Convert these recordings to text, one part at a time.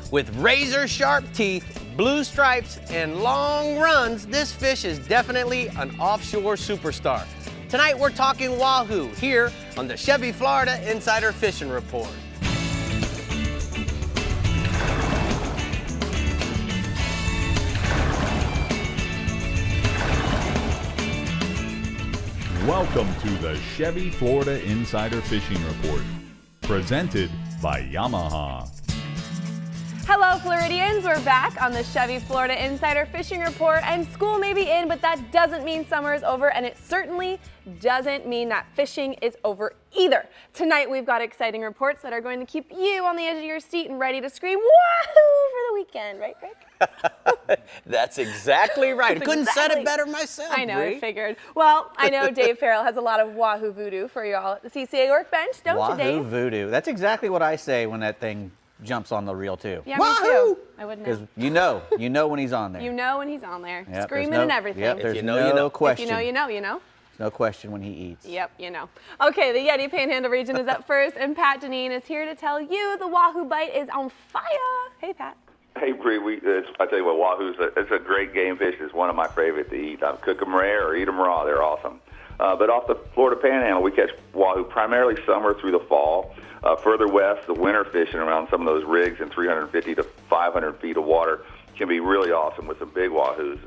With razor-sharp teeth, blue stripes, and long runs, this fish is definitely an offshore superstar. Tonight we're talking Wahoo here on the Chevy Florida Insider Fishing Report. Welcome to the Chevy Florida Insider Fishing Report, presented by Yamaha. Hello Floridians, we're back on the Chevy Florida Insider Fishing Report, and school may be in, but that doesn't mean summer is over, and it certainly doesn't mean that fishing is over either. Tonight we've got exciting reports that are going to keep you on the edge of your seat and ready to scream wahoo for the weekend, right Rick? That's exactly right. Couldn't said it better myself. I know, Bree. I figured. Well, I know Dave Farrell has a lot of Wahoo voodoo for y'all at the CCA workbench, don't you, Dave? Wahoo voodoo. That's exactly what I say when that thing jumps on the reel too. Yeah, Wahoo! me too. I wouldn't know. Because you know when he's on there. You know when he's on there, Yep, screaming there's no, and everything. Yep, there's you know, you know. question. If you know, you know, you know. There's no question when he eats. Yep, you know. Okay, the Yeti Panhandle region is up first, and Pat Deneen is here to tell you the Wahoo bite is on fire. Hey, Pat. Hey, Bree, I tell you what, Wahoo's it's a great game fish. It's one of my favorite to eat. I cook them rare or eat them raw. They're awesome. But off the Florida Panhandle, we catch Wahoo primarily summer through the fall. Further west, the winter fishing around some of those rigs in 350 to 500 feet of water can be really awesome with some big Wahoos.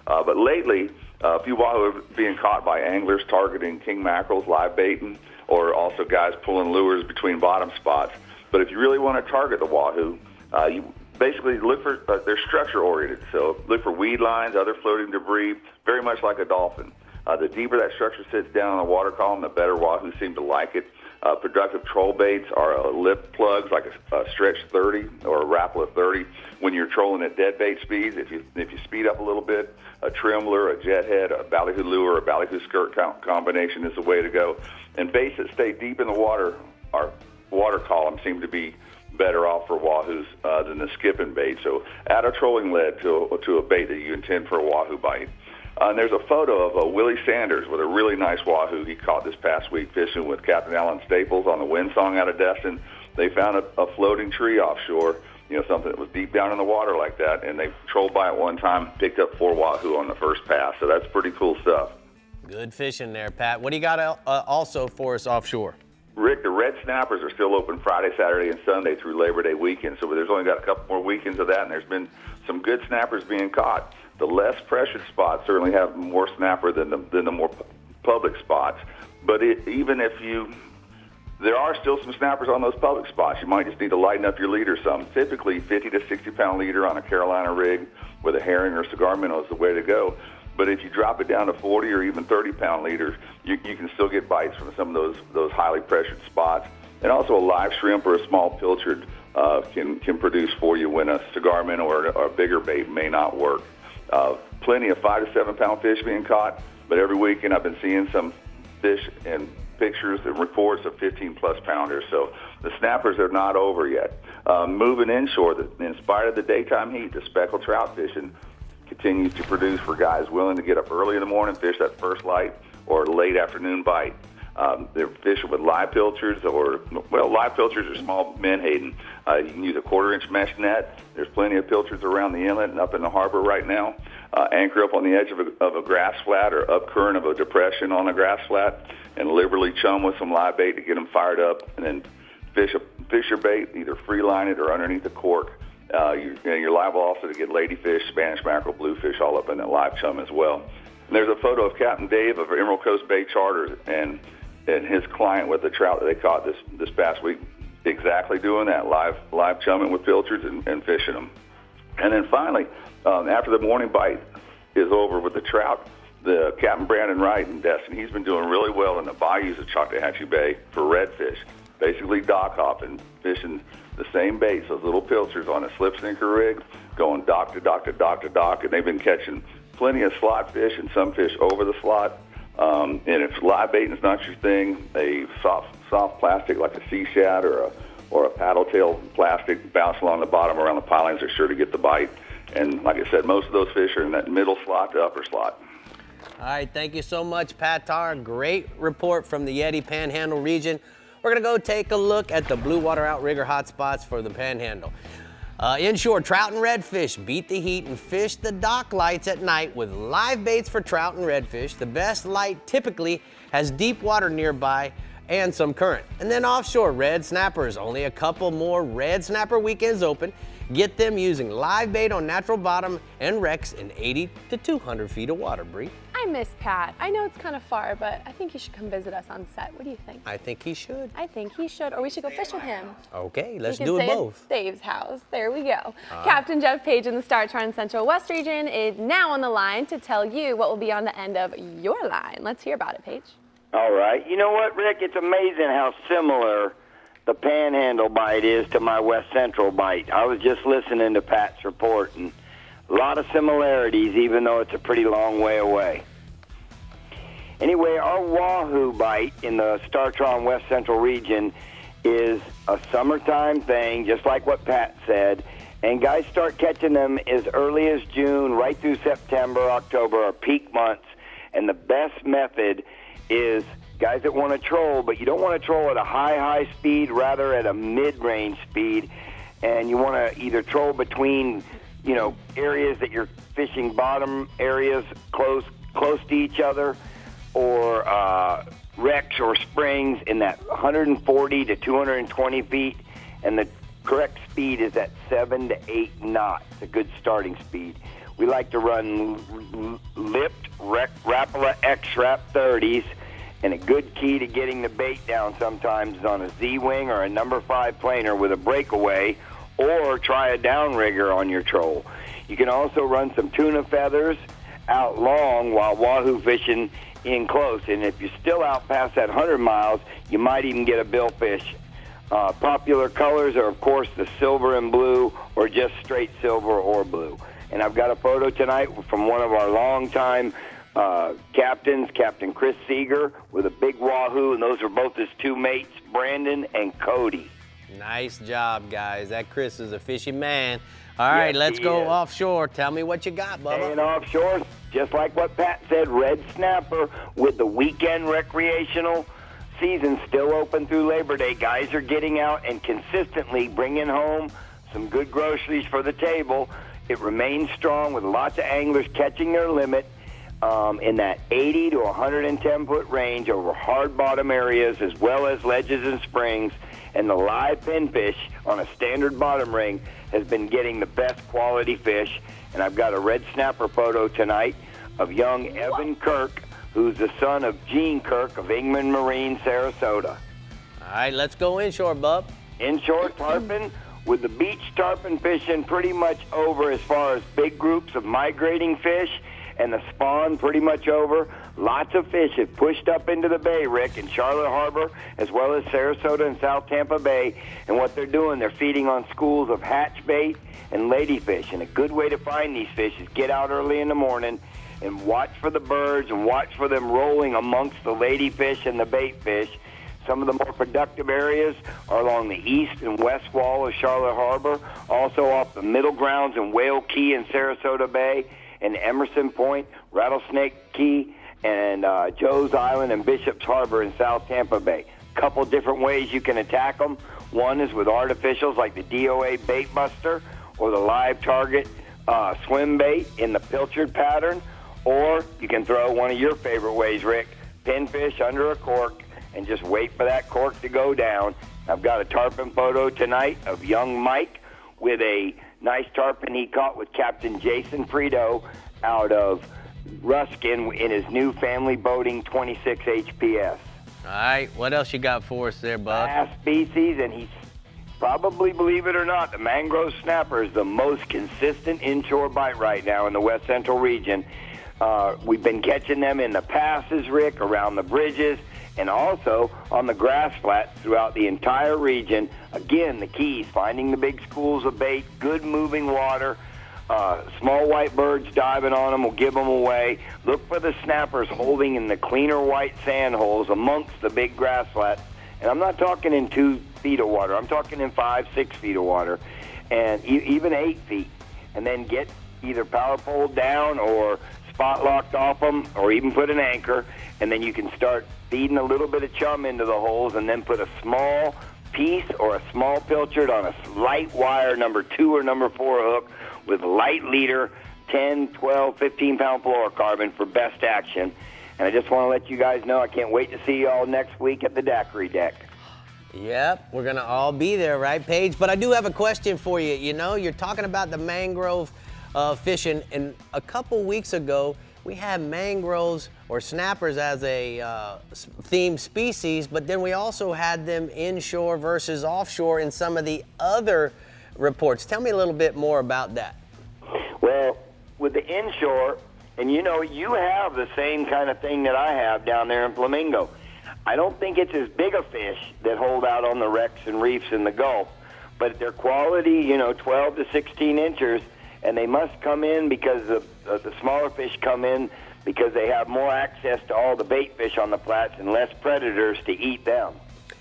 But lately, a few Wahoo are being caught by anglers targeting king mackerels, live baiting, or also guys pulling lures between bottom spots. But if you really want to target the Wahoo, you basically look for, they're structure oriented, so look for weed lines, other floating debris, very much like a dolphin. The deeper that structure sits down on the water column, the better Wahoo seem to like it. Productive troll baits are lip plugs like a stretch 30 or a Rapala 30 when you're trolling at dead bait speeds. If you speed up a little bit, a trim lure, a jet head, a ballyhoo lure, a ballyhoo skirt combination is the way to go. And baits that stay deep in the water, our water column, seem to be better off for Wahoos than the skipping bait. So add a trolling lead to a bait that you intend for a Wahoo bite. And there's a photo of Willie Sanders with a really nice Wahoo he caught this past week fishing with Captain Alan Staples on the Windsong out of Destin. They found a floating tree offshore, something that was deep down in the water like that, and they trolled by it one time, picked up 4 Wahoo on the first pass. So that's pretty cool stuff. Good fishing there, Pat. What do you got also for us offshore? Rick, the red snappers are still open Friday, Saturday, and Sunday through Labor Day weekend. So there's only got a couple more weekends of that, and there's been some good snappers being caught. The less pressured spots certainly have more snapper than the more public spots. But there are still some snappers on those public spots. You might just need to lighten up your leader some. Typically, 50 to 60-pound leader on a Carolina rig with a herring or cigar minnow is the way to go. But if you drop it down to 40 or even 30-pound leaders, you can still get bites from some of those highly pressured spots. And also a live shrimp or a small pilchard can produce for you when a cigar minnow or a bigger bait may not work. Plenty of 5 to 7-pound fish being caught, but every weekend I've been seeing some fish and pictures and reports of 15-plus pounders. So the snappers are not over yet. Moving inshore, in spite of the daytime heat, the speckled trout fishing continues to produce for guys willing to get up early in the morning, fish that first light or late afternoon bite. They're fishing with live pilchards live pilchards are small menhaden. You can use a 1/4-inch mesh net. There's plenty of pilchards around the inlet and up in the harbor right now. Anchor up on the edge of a grass flat or up current of a depression on a grass flat and liberally chum with some live bait to get them fired up, and then fish your bait, either free line it or underneath the cork. You're liable also to get ladyfish, Spanish mackerel, bluefish all up in that live chum as well. And there's a photo of Captain Dave of Emerald Coast Bay Charters and his client with the trout that they caught this past week, exactly doing that, live chumming with pilchards and fishing them. And then finally, after the morning bite is over with the trout, the Captain Brandon Wright in Destin, he's been doing really well in the bayous of Choctawhatchee Bay for redfish, basically dock hopping, fishing the same baits, those little pilchards on a slip sinker rig, going dock to dock to dock to dock, and they've been catching plenty of slot fish and some fish over the slot. And if live baiting is not your thing, a soft plastic like a sea shad or a paddle tail plastic bounce along the bottom around the pilings are sure to get the bite. And like I said, most of those fish are in that middle slot to upper slot. All right, thank you so much, Pat Tar. Great report from the Yeti Panhandle region. We're gonna go take a look at the blue water outrigger hotspots for the Panhandle. Inshore trout and redfish beat the heat and fish the dock lights at night with live baits for trout and redfish. The best light typically has deep water nearby and some current. And then offshore, red snappers. Only a couple more red snapper weekends open. Get them using live bait on natural bottom and wrecks in 80 to 200 feet of water, Bree. I miss Pat. I know it's kind of far, but I think he should come visit us on set. What do you think? I think he should. I think he should, or we should go fish with him. Okay, let's We can do it stay at both. Dave's house. There we go. Captain Jeff Page in the Star Trek Central West region is now on the line to tell you what will be on the end of your line. Let's hear about it, Paige. All right. You know what, Rick? It's amazing how similar the Panhandle bite is to my West Central bite. I was just listening to Pat's report, and a lot of similarities, even though it's a pretty long way away. Anyway, our Wahoo bite in the Startron West Central region is a summertime thing, just like what Pat said. And guys start catching them as early as June, right through September, October, are peak months. And the best method is guys that want to troll, but you don't want to troll at a high speed, rather at a mid-range speed. And you want to either troll between, areas that you're fishing bottom areas close to each other, or wrecks or springs in that 140 to 220 feet. And the correct speed is at 7 to 8 knots, a good starting speed. We like to run lipped Rapala X-Rap 30s, and a good key to getting the bait down sometimes is on a Z-wing or a number 5 planer with a breakaway, or try a downrigger on your troll. You can also run some tuna feathers out long while wahoo fishing in close, and if you're still out past that 100 miles, you might even get a billfish. Popular colors are, of course, the silver and blue, or just straight silver or blue. And I've got a photo tonight from one of our longtime captains, Captain Chris Seeger, with a big wahoo, and those are both his two mates, Brandon and Cody. Nice job, guys. That Chris is a fishy man. All right, Yes, let's he go is. offshore. Tell me what you got, Bubba. And offshore, just like what Pat said, red snapper with the weekend recreational season still open through Labor Day. Guys are getting out and consistently bringing home some good groceries for the table. It remains strong with lots of anglers catching their limit in that 80 to 110-foot range over hard bottom areas as well as ledges and springs. And the live pinfish on a standard bottom ring has been getting the best quality fish. And I've got a red snapper photo tonight of young Evan Kirk, who's the son of Gene Kirk of Ingman Marine, Sarasota. All right, let's go inshore, Bub. Inshore tarpon, with the beach tarpon fishing pretty much over as far as big groups of migrating fish, and the spawn pretty much over. Lots of fish have pushed up into the bay, Rick, in Charlotte Harbor, as well as Sarasota and South Tampa Bay. And what they're doing, they're feeding on schools of hatch bait and ladyfish. And a good way to find these fish is get out early in the morning and watch for the birds and watch for them rolling amongst the ladyfish and the bait fish. Some of the more productive areas are along the east and west wall of Charlotte Harbor, also off the middle grounds in Whale Key and Sarasota Bay, and Emerson Point, Rattlesnake Key, and Joe's Island and Bishop's Harbor in South Tampa Bay. Couple different ways you can attack them. One is with artificials like the DOA Bait Buster or the live target swim bait in the pilchard pattern, or you can throw one of your favorite ways, Rick, pinfish under a cork and just wait for that cork to go down. I've got a tarpon photo tonight of young Mike with a nice tarpon he caught with Captain Jason Frito out of Ruskin in his new family boating 26 HPS. All right, what else you got for us there, Bub? Bass species, and he's probably, believe it or not, the mangrove snapper is the most consistent inshore bite right now in the West Central region. We've been catching them in the passes, Rick, around the bridges, and also on the grass flats throughout the entire region. Again, the keys, finding the big schools of bait, good moving water, small white birds diving on them will give them away. Look for the snappers holding in the cleaner white sand holes amongst the big grass flats. And I'm not talking in 2 feet of water. I'm talking in 5, 6 feet of water, and even 8 feet. And then get either power pole down or spot locked off them, or even put an anchor, and then you can start feeding a little bit of chum into the holes, and then put a small piece or a small pilchard on a light wire number 2 or number 4 hook with light leader, 10, 12, 15-pound fluorocarbon for best action. And I just want to let you guys know I can't wait to see you all next week at the daiquiri deck. Yep, we're gonna all be there, right, Paige? But I do have a question for you. You know, you're talking about the mangrove fishing, and a couple weeks ago, we had mangroves or snappers as a themed species, but then we also had them inshore versus offshore in some of the other reports. Tell me a little bit more about that. Well, with the inshore, and you know, you have the same kind of thing that I have down there in Flamingo. I don't think it's as big a fish that hold out on the wrecks and reefs in the Gulf, but they're quality, you know, 12 to 16 inches, and they must come in because the smaller fish come in because they have more access to all the bait fish on the flats and less predators to eat them.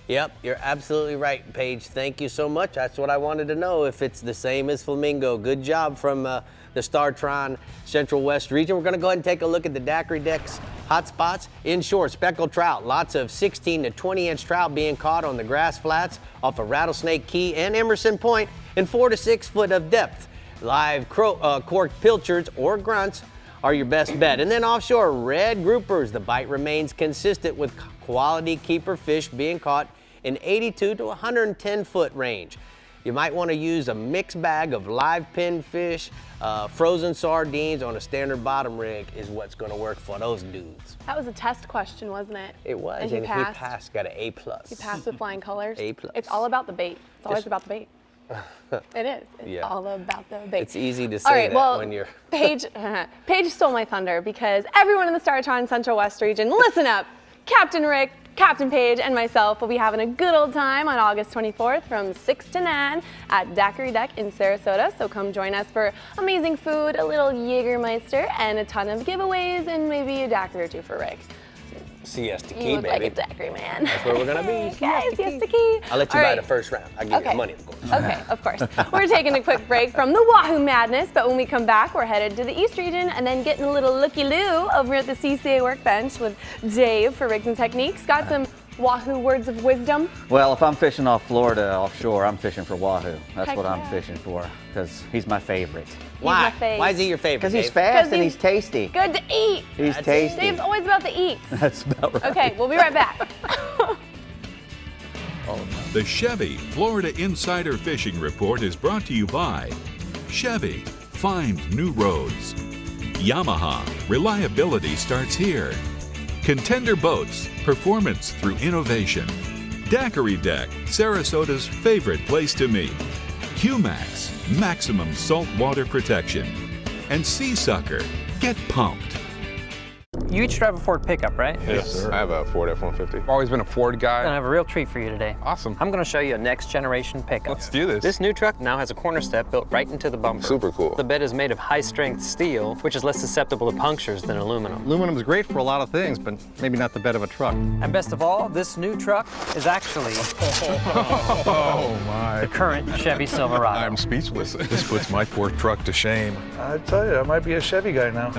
Yep, you're absolutely right, Paige. Thank you so much. That's what I wanted to know, if it's the same as Flamingo. Good job from the StarTron Central West region. We're going to go ahead and take a look at the daiquiri decks hot spots. Inshore, speckled trout. Lots of 16 to 20-inch trout being caught on the grass flats off of Rattlesnake Key and Emerson Point in 4 to 6 foot of depth. Live corked pilchards or grunts are your best bet. And then offshore, red groupers. The bite remains consistent with quality keeper fish being caught in 82 to 110 foot range. You might want to use a mixed bag of live pin fish, frozen sardines on a standard bottom rig is what's going to work for those dudes. That was a test question, wasn't it? It was, and he he passed. got an A+. He passed with flying colors. A+. It's all about the bait. It's always about the bait. It is. It's Yeah. all about the bait. It's easy to All say right, that well, when you're... Paige stole my thunder because everyone in the StarTron Central West region, listen up. Captain Rick, Captain Paige, and myself will be having a good old time on August 24th from 6 to 9 at Daiquiri Deck in Sarasota. So come join us for amazing food, a little Jägermeister, and a ton of giveaways, and maybe a daiquiri or two for Rick. Siesta Key, You look baby. like a daiquiri man. That's where we're going to be. Guys, Siesta Key. I'll let you All buy right. the first round. I'll give you the money, of course. Okay, of course. We're taking a quick break from the Wahoo madness, but when we come back, we're headed to the East region and then getting a little looky-loo over at the CCA workbench with Dave for Rigs and Techniques. Got some Wahoo words of wisdom. Well, if I'm fishing off Florida offshore, I'm fishing for Wahoo. That's Heck what I'm yeah. fishing for, because he's my favorite. Why? my fave. Why is he your favorite, Because he's Dave? fast 'Cause and he's he's tasty. Good to eat. He's That's tasty. Dave's always about the eats. That's about right. Okay, we'll be right back. The Chevy Florida Insider Fishing Report is brought to you by Chevy, find new roads. Yamaha, reliability starts here. Contender Boats, performance through innovation. Daiquiri Deck, Sarasota's favorite place to meet. Q-Max, maximum saltwater protection. And Sea Sucker, get pumped. You each drive a Ford pickup, right? Yes, sir. I have a Ford F-150. I've always been a Ford guy. I have a real treat for you today. Awesome. I'm going to show you a next generation pickup. Let's do this. This new truck now has a corner step built right into the bumper. Super cool. The bed is made of high-strength steel, which is less susceptible to punctures than aluminum. Aluminum is great for a lot of things, but maybe not the bed of a truck. And best of all, this new truck is actually Oh, my. the current Chevy Silverado. I'm speechless. This puts my poor truck to shame. I tell you, I might be a Chevy guy now.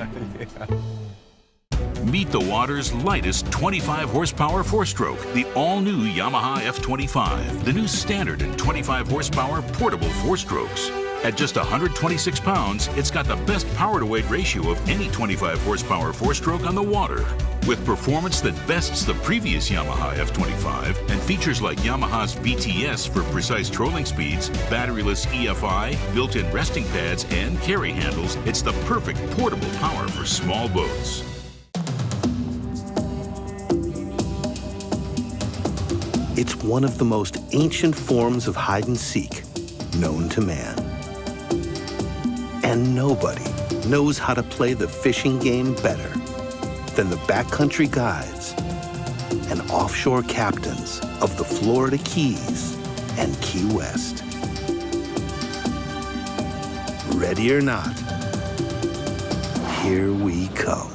Meet the water's lightest 25 horsepower four-stroke, the all-new Yamaha F25, the new standard and 25 horsepower portable four-strokes. At just 126 pounds, it's got the best power-to-weight ratio of any 25 horsepower four-stroke on the water. With performance that bests the previous Yamaha F25 and features like Yamaha's VTS for precise trolling speeds, batteryless EFI, built-in resting pads, and carry handles, it's the perfect portable power for small boats. It's one of the most ancient forms of hide and seek known to man. And nobody knows how to play the fishing game better than the backcountry guides and offshore captains of the Florida Keys and Key West. Ready or not, here we come.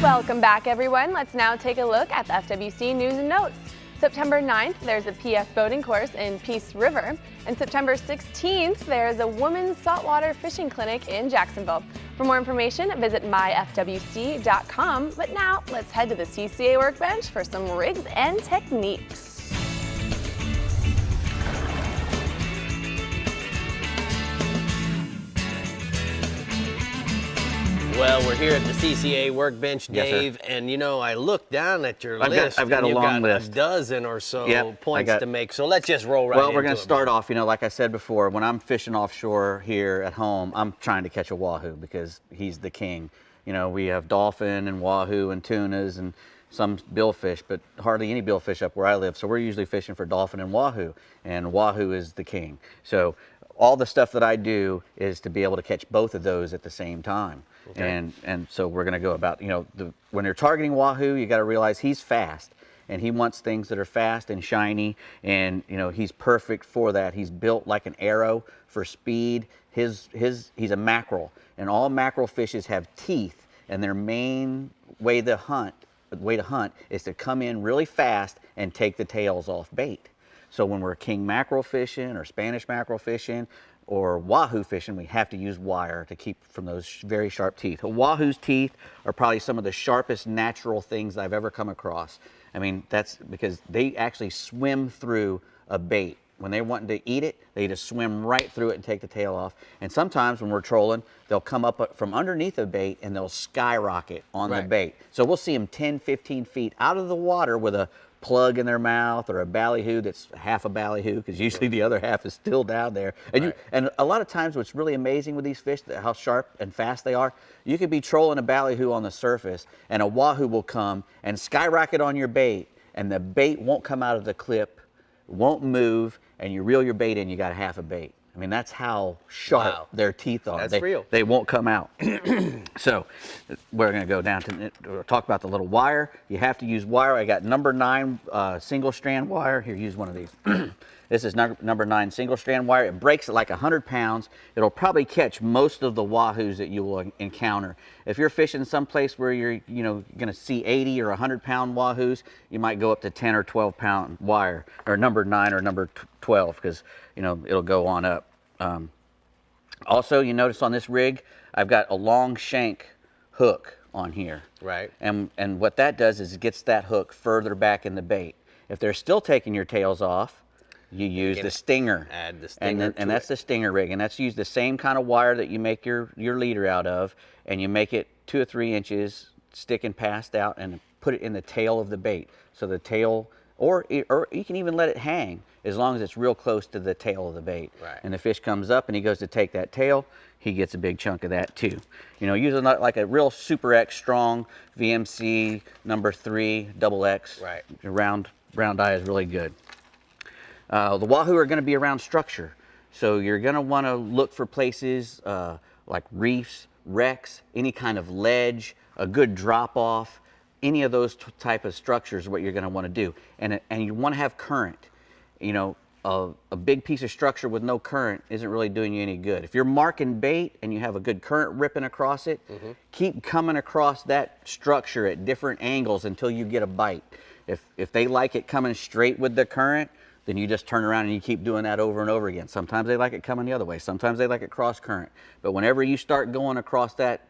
Welcome back, everyone. Let's now take a look at the FWC news and notes. September 9th, there's a PS boating course in Peace River. And September 16th, there's a women's saltwater fishing clinic in Jacksonville. For more information, visit myfwc.com. But now, let's head to the CCA workbench for some rigs and techniques. Well, we're here at the CCA workbench, Yes, sir. Dave, and you know, I looked down at your I've list. got and a you've long got list. A dozen or so Yep, points to make, so let's just roll right Well, into we're going to it, start man. off, you know, like I said before, when I'm fishing offshore here at home, I'm trying to catch a wahoo because he's the king. You know, we have dolphin and wahoo and tunas and some billfish, but hardly any billfish up where I live. So we're usually fishing for dolphin and wahoo is the king. So all the stuff that I do is to be able to catch both of those at the same time. Okay. And so we're going to go about, you know, when you're targeting wahoo, you got to realize he's fast. And he wants things that are fast and shiny, and you know he's perfect for that. He's built like an arrow for speed. He's a mackerel, and all mackerel fishes have teeth, and their main way to hunt is to come in really fast and take the tails off bait. So when we're king mackerel fishing or Spanish mackerel fishing or wahoo fishing, we have to use wire to keep from those very sharp teeth. A wahoo's teeth are probably some of the sharpest natural things I've ever come across. I mean, that's because they actually swim through a bait. When they're wanting to eat it, they just swim right through it and take the tail off. And sometimes when we're trolling, they'll come up from underneath a bait and they'll skyrocket on the bait. So we'll see them 10, 15 feet out of the water with a plug in their mouth or a ballyhoo that's half a ballyhoo, because usually the other half is still down there. And and a lot of times what's really amazing with these fish, how sharp and fast they are, you could be trolling a ballyhoo on the surface and a wahoo will come and skyrocket on your bait, and the bait won't come out of the clip, won't move, and you reel your bait in, you got half a bait. I mean, that's how sharp their teeth are. That's real. They won't come out. So we're going to go down to talk about the little wire. You have to use wire. I got number 9 single strand wire. Here, use one of these. This is number 9 single strand wire. It breaks at like 100 pounds. It'll probably catch most of the wahoos that you will encounter. If you're fishing someplace where you're going to see 80 or 100 pound wahoos, you might go up to 10 or 12 pound wire, or number 9 or number 12, because it'll go on up. Also, you notice on this rig, I've got a long shank hook on here. Right. And what that does is it gets that hook further back in the bait. If they're still taking your tails off, you use the stinger. Add the stinger and that's the stinger rig, and that's use the same kind of wire that you make your leader out of, and you make it 2 or 3 inches, sticking past out, and put it in the tail of the bait. So the tail, or you can even let it hang as long as it's real close to the tail of the bait. Right. And the fish comes up and he goes to take that tail, he gets a big chunk of that too. Using like a real Super X strong VMC number 3 XX. Right. Round eye is really good. The wahoo are going to be around structure, so you're going to want to look for places like reefs, wrecks, any kind of ledge, a good drop off. Any of those type of structures is what you're going to want to do, and you want to have current. A big piece of structure with no current isn't really doing you any good. If you're marking bait and you have a good current ripping across it, keep coming across that structure at different angles until you get a bite. If they like it coming straight with the current, then you just turn around and you keep doing that over and over again. Sometimes they like it coming the other way. Sometimes they like it cross current. But whenever you start going across that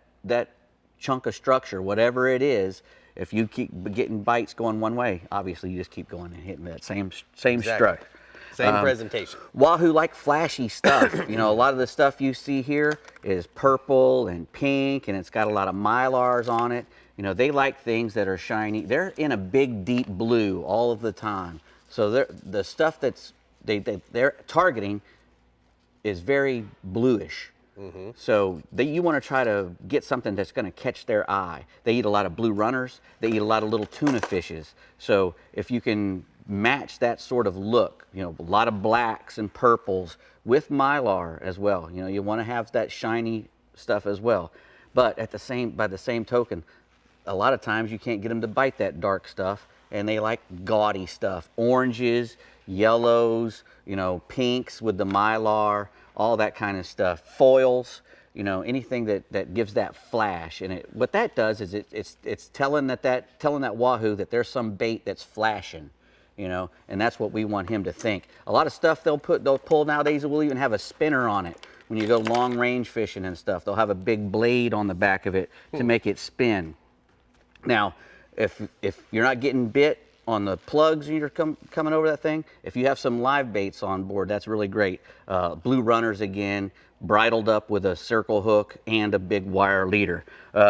chunk of structure, whatever it is, if you keep getting bites going one way, obviously you just keep going and hitting that same strut. Same presentation. Wahoo like flashy stuff. A lot of the stuff you see here is purple and pink, and it's got a lot of mylars on it. They like things that are shiny. They're in a big, deep blue all of the time. So the stuff they're targeting is very bluish. So you want to try to get something that's going to catch their eye. They eat a lot of blue runners. They eat a lot of little tuna fishes. So if you can match that sort of look, a lot of blacks and purples with mylar as well. You want to have that shiny stuff as well. But by the same token, a lot of times you can't get them to bite that dark stuff, and they like gaudy stuff. Oranges, yellows, pinks with the mylar, all that kind of stuff. Foils, anything that gives that flash. And what that does is it's telling that wahoo that there's some bait that's flashing, and that's what we want him to think. A lot of stuff they'll pull nowadays will even have a spinner on it. When you go long range fishing and stuff, they'll have a big blade on the back of it to make it spin. Now, if you're not getting bit on the plugs and you're coming over that thing, if you have some live baits on board, that's really great. Blue runners again, bridled up with a circle hook and a big wire leader.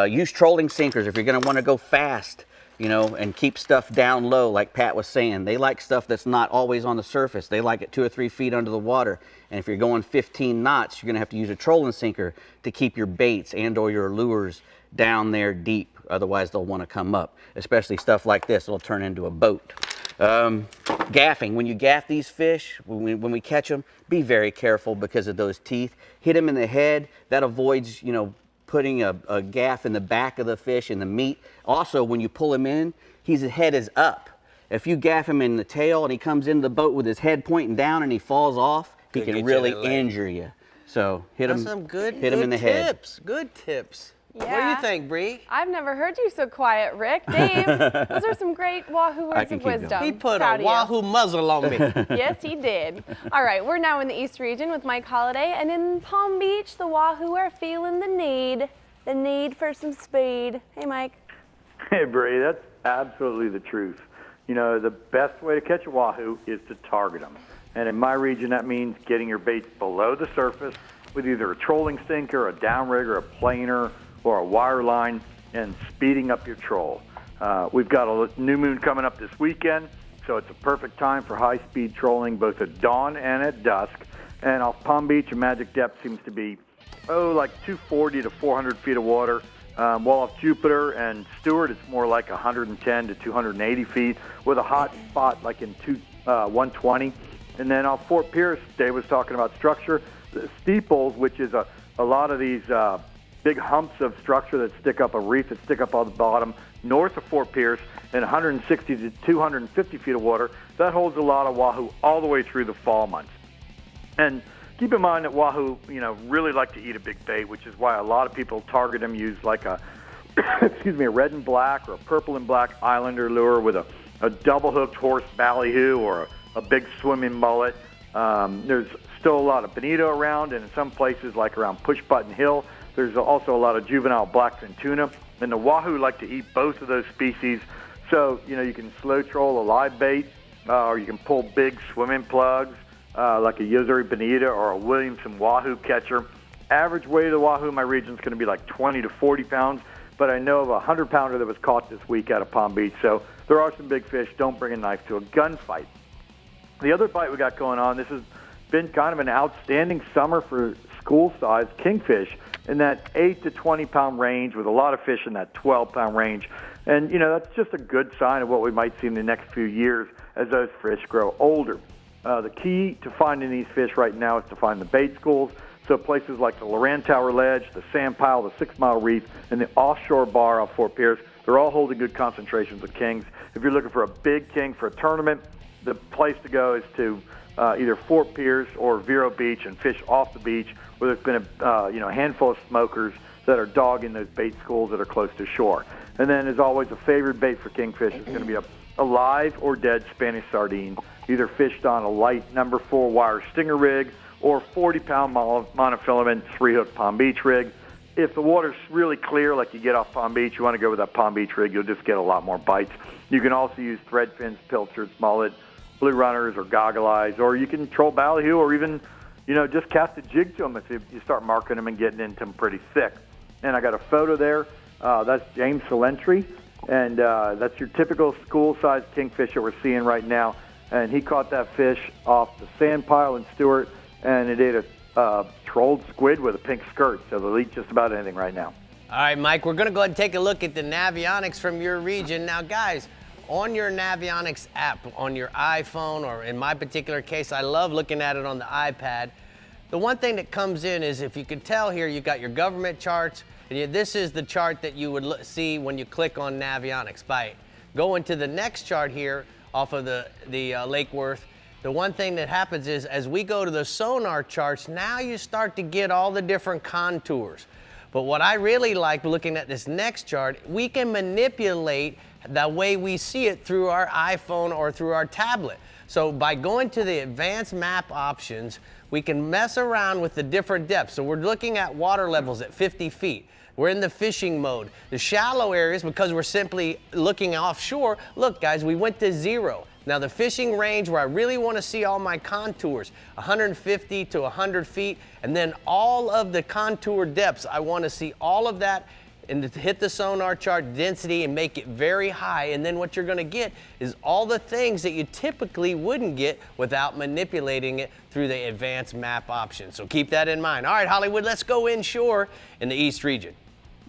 Use trolling sinkers if you're going to want to go fast, and keep stuff down low, like Pat was saying. They like stuff that's not always on the surface. They like it 2 or 3 feet under the water. And if you're going 15 knots, you're going to have to use a trolling sinker to keep your baits and or your lures down there deep. Otherwise, they'll want to come up, especially stuff like this. It'll turn into a boat. Gaffing. When you gaff these fish, when we catch them, be very careful because of those teeth. Hit them in the head. That avoids, putting a gaff in the back of the fish and the meat. Also, when you pull him in, his head is up. If you gaff him in the tail and he comes into the boat with his head pointing down and he falls off, he can really injure you. So hit him in the head. Good tips. Yeah. What do you think, Bree? I've never heard you so quiet, Rick. Dave, those are some great Wahoo words of wisdom. He put a Wahoo muzzle on me. Yes, he did. All right, we're now in the East region with Mike Holliday, and in Palm Beach, the Wahoo are feeling the need for some speed. Hey, Mike. Hey, Bree, that's absolutely the truth. The best way to catch a Wahoo is to target them. And in my region, that means getting your baits below the surface with either a trolling sinker, a downrigger, a planer, or a wire line, and speeding up your troll. We've got a new moon coming up this weekend, so it's a perfect time for high-speed trolling both at dawn and at dusk. And off Palm Beach, a magic depth seems to be, like 240 to 400 feet of water. While off Jupiter and Stewart, it's more like 110 to 280 feet with a hot spot like in 120. And then off Fort Pierce, Dave was talking about structure. The steeples, which is a lot of these big humps of structure that stick up, a reef that stick up on the bottom, north of Fort Pierce, and 160 to 250 feet of water, that holds a lot of Wahoo all the way through the fall months. And keep in mind that Wahoo, really like to eat a big bait, which is why a lot of people target them, use like a, a red and black or a purple and black Islander lure with a double-hooked horse ballyhoo or a big swimming mullet. There's still a lot of bonito around, and in some places like around Push Button Hill, there's also a lot of juvenile blackfin tuna, and the Wahoo like to eat both of those species. So, you can slow troll a live bait, or you can pull big swimming plugs, like a Yozuri bonita or a Williamson Wahoo catcher. Average weight of the Wahoo in my region is going to be like 20 to 40 pounds, but I know of a 100-pounder that was caught this week out of Palm Beach. So there are some big fish. Don't bring a knife to a gunfight. The other bite we got going on, this has been kind of an outstanding summer for school-sized kingfish in that 8 to 20-pound range with a lot of fish in that 12-pound range. And, that's just a good sign of what we might see in the next few years as those fish grow older. The key to finding these fish right now is to find the bait schools. So places like the Loran Tower Ledge, the Sand Pile, the 6 Mile Reef, and the offshore bar off Fort Pierce, they're all holding good concentrations of kings. If you're looking for a big king for a tournament, the place to go is to either Fort Pierce or Vero Beach and fish off the beach where there's been a handful of smokers that are dogging those bait schools that are close to shore. And then, as always, a favorite bait for kingfish is going to be a live or dead Spanish sardine, either fished on a light number 4 wire stinger rig or 40-pound monofilament 3-hook Palm Beach rig. If the water's really clear, like you get off Palm Beach, you want to go with that Palm Beach rig, you'll just get a lot more bites. You can also use thread fins, pilchards, mullet, blue runners, or goggle eyes, or you can troll ballyhoo, or even, just cast a jig to them if you start marking them and getting into them pretty thick. And I got a photo there. That's James Salentry, and that's your typical school-sized kingfish that we're seeing right now. And he caught that fish off the Sand Pile in Stewart, and it ate a trolled squid with a pink skirt, so they'll eat just about anything right now. All right, Mike, we're going to go ahead and take a look at the Navionics from your region. Now, guys, on your Navionics app, on your iPhone, or in my particular case, I love looking at it on the iPad. The one thing that comes in is, if you can tell here, you've got your government charts, and this is the chart that you would see when you click on Navionics. By going to the next chart here off of the Lake Worth, the one thing that happens is as we go to the sonar charts, now you start to get all the different contours. But what I really like looking at this next chart, we can manipulate the way we see it through our iPhone or through our tablet. So by going to the advanced map options, we can mess around with the different depths. So we're looking at water levels at 50 feet. We're in the fishing mode. The shallow areas, because we're simply looking offshore, look guys, we went to 0. Now the fishing range where I really want to see all my contours, 150 to 100 feet, and then all of the contour depths, I want to see all of that and to hit the sonar chart density and make it very high. And then what you're going to get is all the things that you typically wouldn't get without manipulating it through the advanced map option. So keep that in mind. All right, Hollywood, let's go inshore in the East region.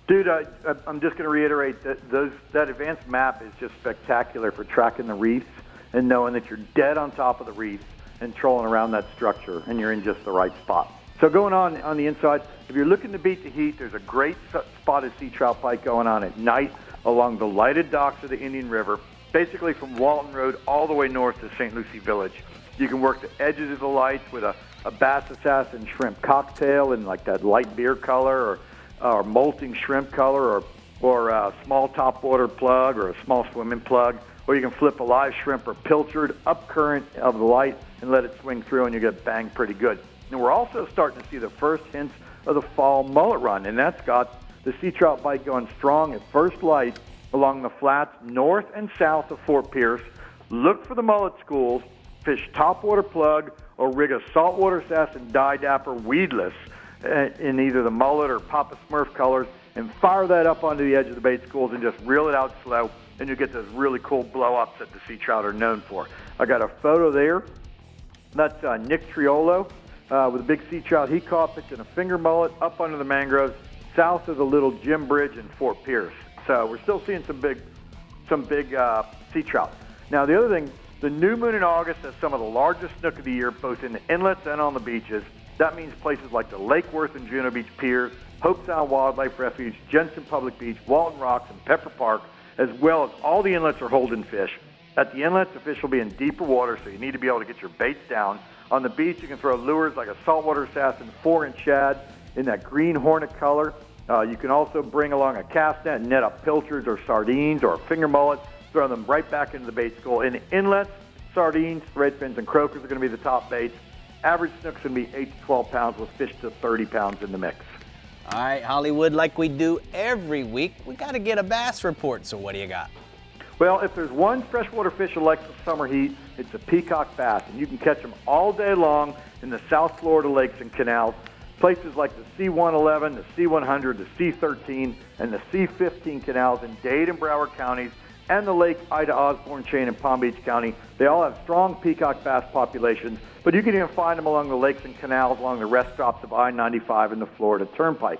Dude, I'm just going to reiterate that advanced map is just spectacular for tracking the reefs and knowing that you're dead on top of the reefs and trolling around that structure and you're in just the right spot. So going on the inside, if you're looking to beat the heat, there's a great spotted sea trout bite going on at night along the lighted docks of the Indian River, basically from Walton Road all the way north to St. Lucie Village. You can work the edges of the lights with a bass assassin shrimp cocktail in like that light beer color or molting shrimp color or a small topwater plug or a small swimming plug. Or you can flip a live shrimp or pilchard up current of the light and let it swing through and you get banged pretty good. And we're also starting to see the first hints of the fall mullet run, and that's got the sea trout bite going strong at first light along the flats north and south of Fort Pierce. Look for the mullet schools, fish topwater plug, or rig a saltwater assassin die dapper weedless in either the mullet or Papa Smurf colors and fire that up onto the edge of the bait schools and just reel it out slow, and you get those really cool blow-ups that the sea trout are known for. I got a photo there. That's Nick Triolo with a big sea trout he caught pitching a finger mullet up under the mangroves south of the little Jim Bridge in Fort Pierce. So we're still seeing some big sea trout. Now the other thing, the new moon in August has some of the largest snook of the year, both in the inlets and on the beaches. That means places like the Lake Worth and Juno Beach Piers, Hope Sound Wildlife Refuge, Jensen Public Beach, Walton Rocks, and Pepper Park, as well as all the inlets are holding fish. At the inlets, the fish will be in deeper water, so you need to be able to get your baits down. On the beach, you can throw lures like a saltwater assassin 4-inch shad in that green hornet color. You can also bring along a cast net and net up pilchards or sardines or a finger mullet, throw them right back into the bait school. In the inlets, sardines, redfins, and croakers are going to be the top baits. Average snook's going to be 8 to 12 pounds with fish to 30 pounds in the mix. All right, Hollywood, like we do every week, we got to get a bass report. So what do you got? Well, if there's one freshwater fish that likes the summer heat, it's a peacock bass, and you can catch them all day long in the South Florida lakes and canals. Places like the C111, the C100, the C13, and the C15 canals in Dade and Broward counties, and the Lake Ida Osborne chain in Palm Beach County. They all have strong peacock bass populations, but you can even find them along the lakes and canals along the rest stops of I-95 and the Florida Turnpike.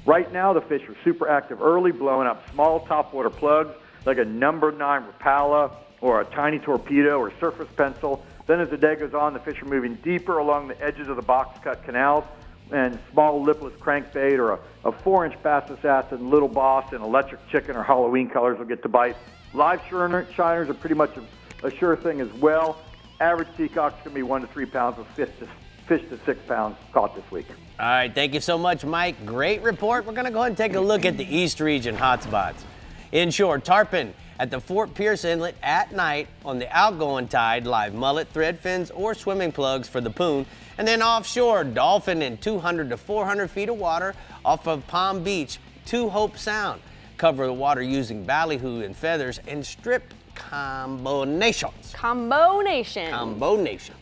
Right now, the fish are super active early, blowing up small topwater plugs like a number 9 Rapala or a tiny torpedo or surface pencil. Then as the day goes on, the fish are moving deeper along the edges of the box-cut canals, and small lipless crankbait or a 4-inch bass assassin, little boss, and electric chicken or Halloween colors will get to bite. Live shiners are pretty much a sure thing as well. Average peacock's going to be 1 to 3 pounds with fish to 6 pounds caught this week. All right, thank you so much, Mike. Great report. We're going to go ahead and take a look at the East region hotspots. Inshore, tarpon at the Fort Pierce Inlet at night on the outgoing tide, live mullet, thread fins, or swimming plugs for the poon. And then offshore, dolphin in 200 to 400 feet of water off of Palm Beach to Hope Sound. Cover the water using ballyhoo and feathers and strip combinations. Combinations.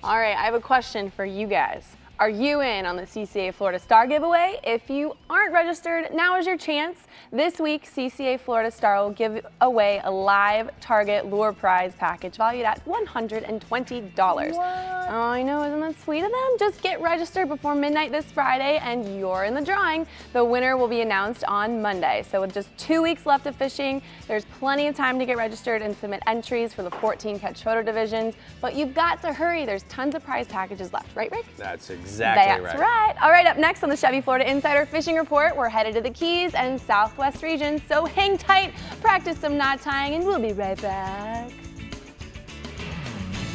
All right, I have a question for you guys. Are you in on the CCA Florida Star giveaway? If you aren't registered, now is your chance. This week, CCA Florida Star will give away a live target lure prize package valued at $120. What? I know, isn't that sweet of them? Just get registered before midnight this Friday and you're in the drawing. The winner will be announced on Monday. So with just 2 weeks left of fishing, there's plenty of time to get registered and submit entries for the 14 catch photo divisions. But you've got to hurry. There's tons of prize packages left, right, Rick? That's exactly That's right. All right, up next on the Chevy Florida Insider Fishing Report, we're headed to the Keys and Southwest regions, so hang tight, practice some knot tying, and we'll be right back.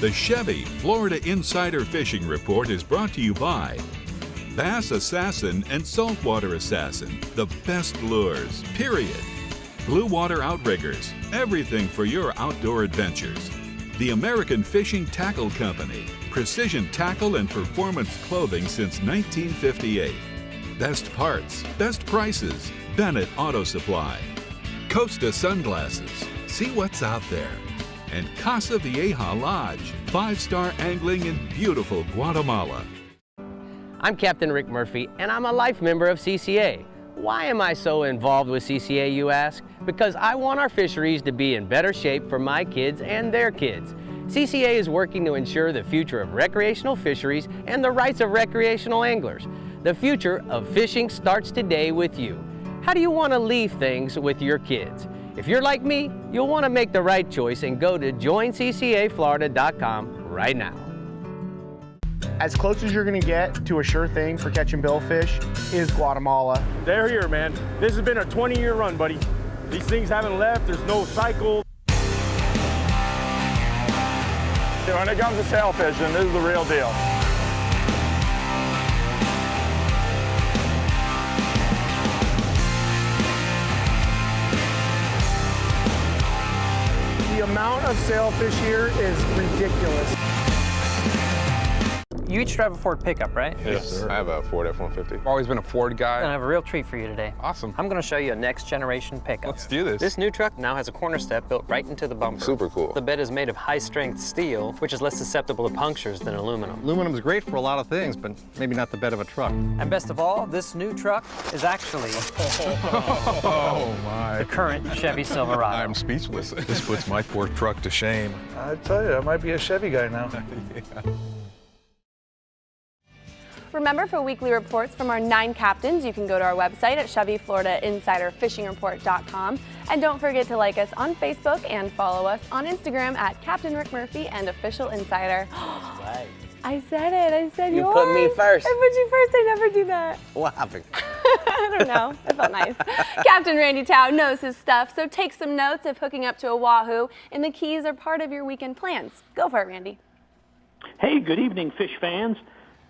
The Chevy Florida Insider Fishing Report is brought to you by Bass Assassin and Saltwater Assassin, the best lures, period. Blue Water Outriggers, everything for your outdoor adventures. The American Fishing Tackle Company, precision tackle and performance clothing since 1958. Best parts, best prices, Bennett Auto Supply. Costa Sunglasses, see what's out there. And Casa Vieja Lodge, 5-star angling in beautiful Guatemala. I'm Captain Rick Murphy, and I'm a life member of CCA. Why am I so involved with CCA, you ask? Because I want our fisheries to be in better shape for my kids and their kids. CCA is working to ensure the future of recreational fisheries and the rights of recreational anglers. The future of fishing starts today with you. How do you want to leave things with your kids? If you're like me, you'll want to make the right choice and go to joinccaflorida.com right now. As close as you're going to get to a sure thing for catching billfish is Guatemala. They're here, man. This has been a 20-year run, buddy. These things haven't left. There's no cycle. When it comes to sail fishing, this is the real deal. The amount of sailfish here is ridiculous. You each drive a Ford pickup, right? Yes, sir. I have a Ford F-150. I've always been a Ford guy. And I have a real treat for you today. Awesome. I'm going to show you a next generation pickup. Let's do this. This new truck now has a corner step built right into the bumper. Super cool. The bed is made of high-strength steel, which is less susceptible to punctures than aluminum. Aluminum is great for a lot of things, but maybe not the bed of a truck. And best of all, this new truck is actually Oh, my. the current Chevy Silverado. I'm speechless. This puts my poor truck to shame. I tell you, I might be a Chevy guy now. Yeah. Remember, for weekly reports from our 9 captains, you can go to our website at ChevyFloridaInsiderFishingReport.com. And don't forget to like us on Facebook and follow us on Instagram at Captain Rick Murphy and Official Insider. Right. I said it. I said You yours. put me first. I put you first. I never do that. What happened? I don't know. It felt nice. Captain Randy Tao knows his stuff, so take some notes if hooking up to a Wahoo and the Keys are part of your weekend plans. Go for it, Randy. Hey, good evening, fish fans.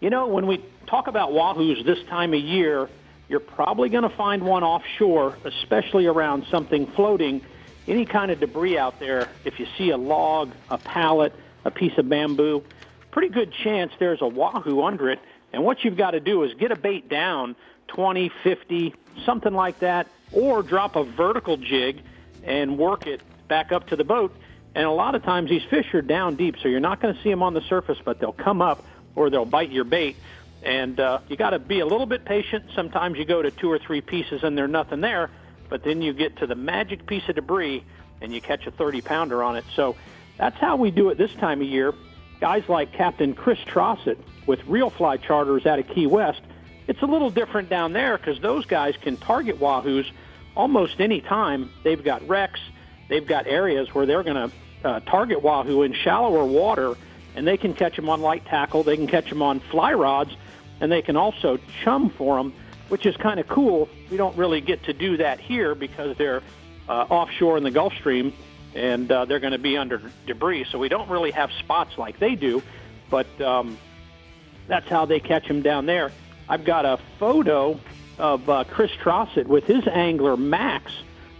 You know, when we talk about Wahoos this time of year, you're probably going to find one offshore, especially around something floating. Any kind of debris out there, if you see a log, a pallet, a piece of bamboo, pretty good chance there's a Wahoo under it. And what you've got to do is get a bait down 20, 50, something like that, or drop a vertical jig and work it back up to the boat. And a lot of times these fish are down deep, so you're not going to see them on the surface, but they'll come up or they'll bite your bait. And you got to be a little bit patient. Sometimes you go to 2 or 3 pieces and there's nothing there, but then you get to the magic piece of debris and you catch a 30-pounder on it. So that's how we do it this time of year. Guys like Captain Chris Trossett with Real Fly Charters out of Key West, it's a little different down there because those guys can target Wahoos almost any time. They've got wrecks. They've got areas where they're going to target Wahoo in shallower water, and they can catch them on light tackle, they can catch them on fly rods, and they can also chum for them, which is kind of cool. We don't really get to do that here because they're offshore in the Gulf Stream, and they're going to be under debris, so we don't really have spots like they do, but that's how they catch them down there. I've got a photo of Chris Trossett with his angler, Max,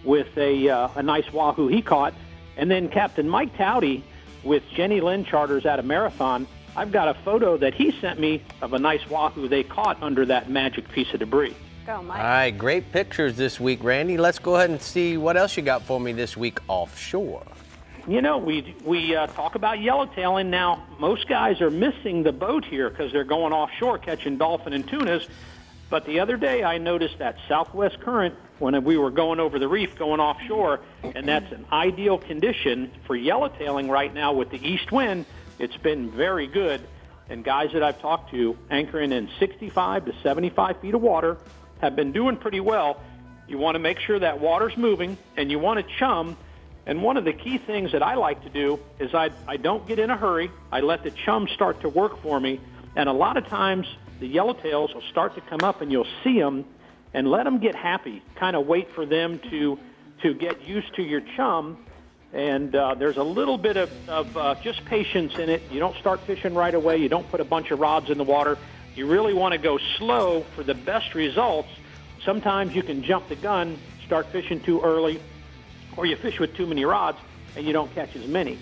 with a nice Wahoo he caught, and then Captain Mike Towdy with Jenny Lynn Charters out of Marathon. I've got a photo that he sent me of a nice Wahoo they caught under that magic piece of debris. Go, Mike. All right, great pictures this week, Randy. Let's go ahead and see what else you got for me this week offshore. You know, we talk about yellowtailing. Now, most guys are missing the boat here because they're going offshore catching dolphin and tunas. But the other day I noticed that southwest current when we were going over the reef, going offshore, and that's an ideal condition for yellowtailing right now with the east wind. It's been very good, and guys that I've talked to anchoring in 65 to 75 feet of water have been doing pretty well. You want to make sure that water's moving, and you want to chum. And one of the key things that I like to do is I don't get in a hurry. I let the chum start to work for me, and a lot of times the yellowtails will start to come up, and you'll see them, and let them get happy. Kind of wait for them to get used to your chum, And there's a little bit of just patience in it. You don't start fishing right away. You don't put a bunch of rods in the water. You really want to go slow for the best results. Sometimes you can jump the gun, start fishing too early, or you fish with too many rods and you don't catch as many.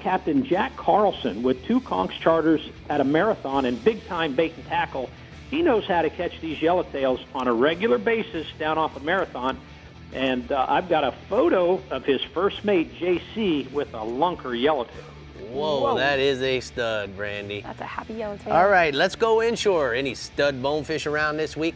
Captain Jack Carlson with 2 Conch charters at a marathon and big-time bait and tackle, he knows how to catch these yellowtails on a regular basis down off a marathon. And I've got a photo of his first mate, JC, with a lunker yellowtail. Whoa, that is a stud, Brandy. That's a happy yellowtail. All right, let's go inshore. Any stud bonefish around this week?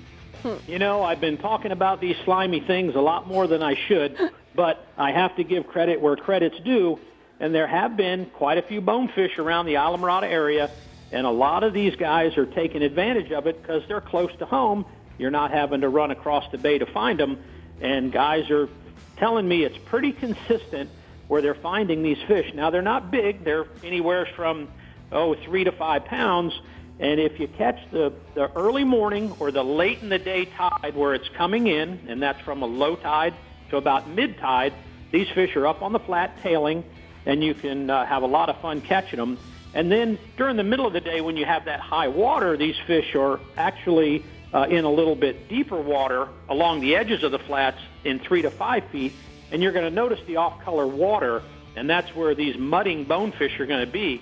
You know, I've been talking about these slimy things a lot more than I should, but I have to give credit where credit's due, and there have been quite a few bonefish around the Islamorada area, and a lot of these guys are taking advantage of it because they're close to home. You're not having to run across the bay to find them, and guys are telling me it's pretty consistent where they're finding these fish. Now, they're not big. They're anywhere from, 3 to 5 pounds. And if you catch the early morning or the late in the day tide where it's coming in, and that's from a low tide to about mid tide, these fish are up on the flat tailing, and you can have a lot of fun catching them. And then during the middle of the day when you have that high water, these fish are actually in a little bit deeper water along the edges of the flats in 3 to 5 feet, and you're going to notice the off-color water, and that's where these mudding bonefish are going to be.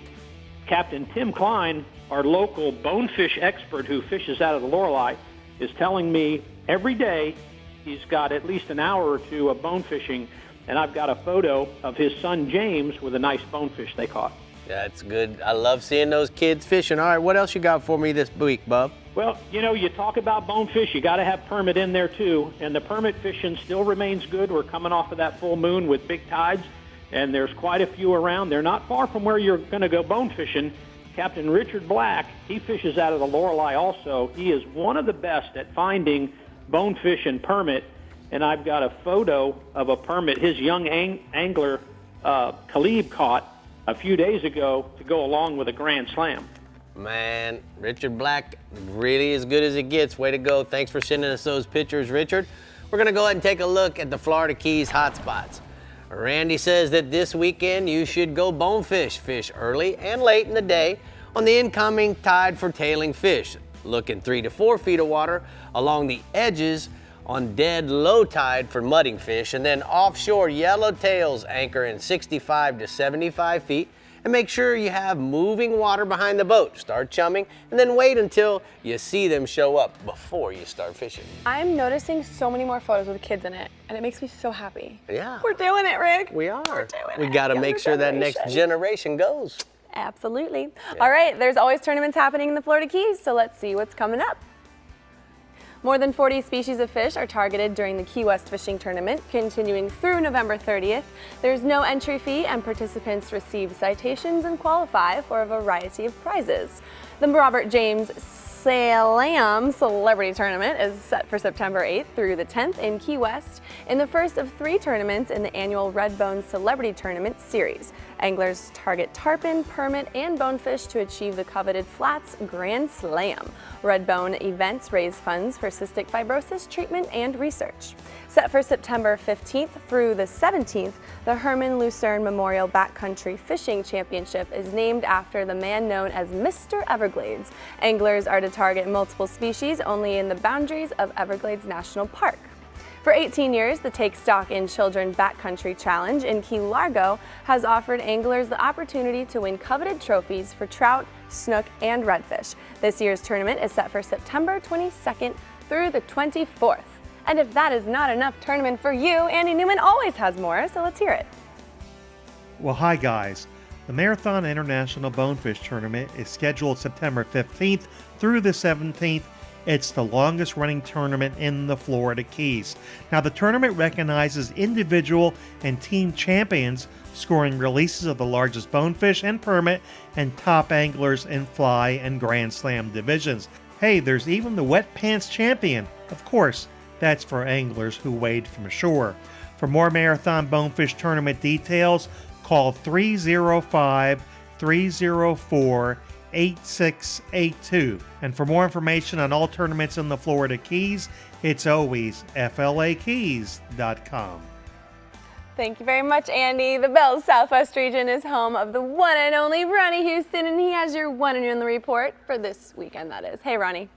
Captain Tim Klein, our local bonefish expert who fishes out of the Lorelei, is telling me every day he's got at least an hour or two of bone fishing, and I've got a photo of his son James with a nice bonefish they caught. That's good. I love seeing those kids fishing. All right, what else you got for me this week, Bub? Well, you know, you talk about bonefish, you got to have permit in there too, and the permit fishing still remains good. We're coming off of that full moon with big tides, and there's quite a few around. They're not far from where you're going to go bone fishing. Captain Richard Black, he fishes out of the Lorelei also. He is one of the best at finding bonefish and permit, and I've got a photo of a permit his young angler, Khalib, caught a few days ago to go along with a Grand Slam. Man, Richard Black really as good as it gets. Way to go. Thanks for sending us those pictures, Richard. We're going to go ahead and take a look at the Florida Keys hotspots. Randy says that this weekend you should go bonefish. Fish early and late in the day on the incoming tide for tailing fish. Look in 3 to 4 feet of water along the edges on dead low tide for mudding fish, and then offshore yellowtails anchor in 65 to 75 feet. And make sure you have moving water behind the boat. Start chumming and then wait until you see them show up before you start fishing. I'm noticing so many more photos with kids in it, and it makes me so happy. Yeah. We're doing it, Rick. We are. We're doing We it. got to make Younger sure that next generation goes. Absolutely. All right, there's always tournaments happening in the Florida Keys, so let's see what's coming up. More than 40 species of fish are targeted during the Key West Fishing Tournament, continuing through November 30th. There's no entry fee, and participants receive citations and qualify for a variety of prizes. The Robert James Slam Celebrity Tournament is set for September 8th through the 10th in Key West, in the first of 3 tournaments in the annual Redbone Celebrity Tournament series. Anglers target tarpon, permit, and bonefish to achieve the coveted Flats Grand Slam. Redbone events raise funds for cystic fibrosis treatment and research. Set for September 15th through the 17th, the Herman Lucerne Memorial Backcountry Fishing Championship is named after the man known as Mr. Everglades. Anglers are to target multiple species only in the boundaries of Everglades National Park. For 18 years, the Take Stock in Children Backcountry Challenge in Key Largo has offered anglers the opportunity to win coveted trophies for trout, snook, and redfish. This year's tournament is set for September 22nd through the 24th. And if that is not enough tournament for you, Andy Newman always has more, so let's hear it. Well, hi guys. The Marathon International Bonefish Tournament is scheduled September 15th through the 17th. It's the longest running tournament in the Florida Keys. Now, the tournament recognizes individual and team champions scoring releases of the largest bonefish and permit and top anglers in fly and Grand Slam divisions. Hey, there's even the wet pants champion. Of course, that's for anglers who wade from shore. For more Marathon Bonefish Tournament details, call 305-304-8682. And for more information on all tournaments in the Florida Keys, it's always flakeys.com. Thank you very much, Andy. The Bell's Southwest region is home of the one and only Ronnie Houston, and he has your one and only report for this weekend, that is. Hey, Ronnie.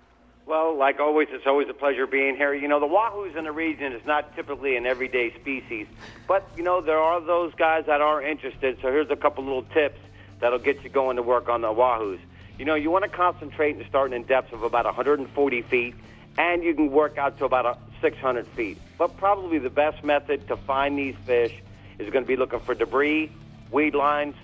Well, like always, it's always a pleasure being here. You know, the wahoos in the region is not typically an everyday species, but, you know, there are those guys that are interested, so here's a couple little tips that'll get you going to work on the wahoos. You know, you want to concentrate and starting in depths of about 140 feet, and you can work out to about 600 feet. But probably the best method to find these fish is going to be looking for debris, weed lines,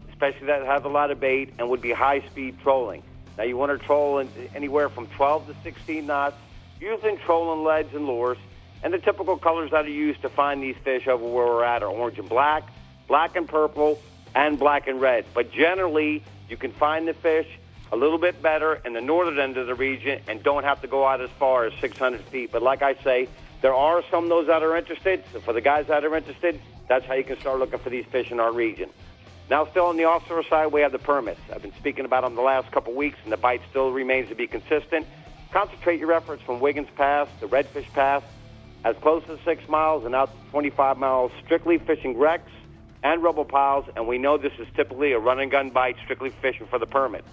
especially that have a lot of bait, and would be high-speed trolling. Now, you want to troll in anywhere from 12 to 16 knots, using trolling leads and lures. And the typical colors that are used to find these fish over where we're at are orange and black, black and purple, and black and red. But generally, you can find the fish a little bit better in the northern end of the region and don't have to go out as far as 600 feet. But like I say, there are some of those that are interested. So for the guys that are interested, that's how you can start looking for these fish in our region. Now, still on the offshore side, we have the permits. I've been speaking about them the last couple of weeks, and the bite still remains to be consistent. Concentrate your efforts from Wiggins Pass to Redfish Pass, as close as 6 miles and out to 25 miles, strictly fishing wrecks and rubble piles, and we know this is typically a run-and-gun bite, strictly fishing for the permit.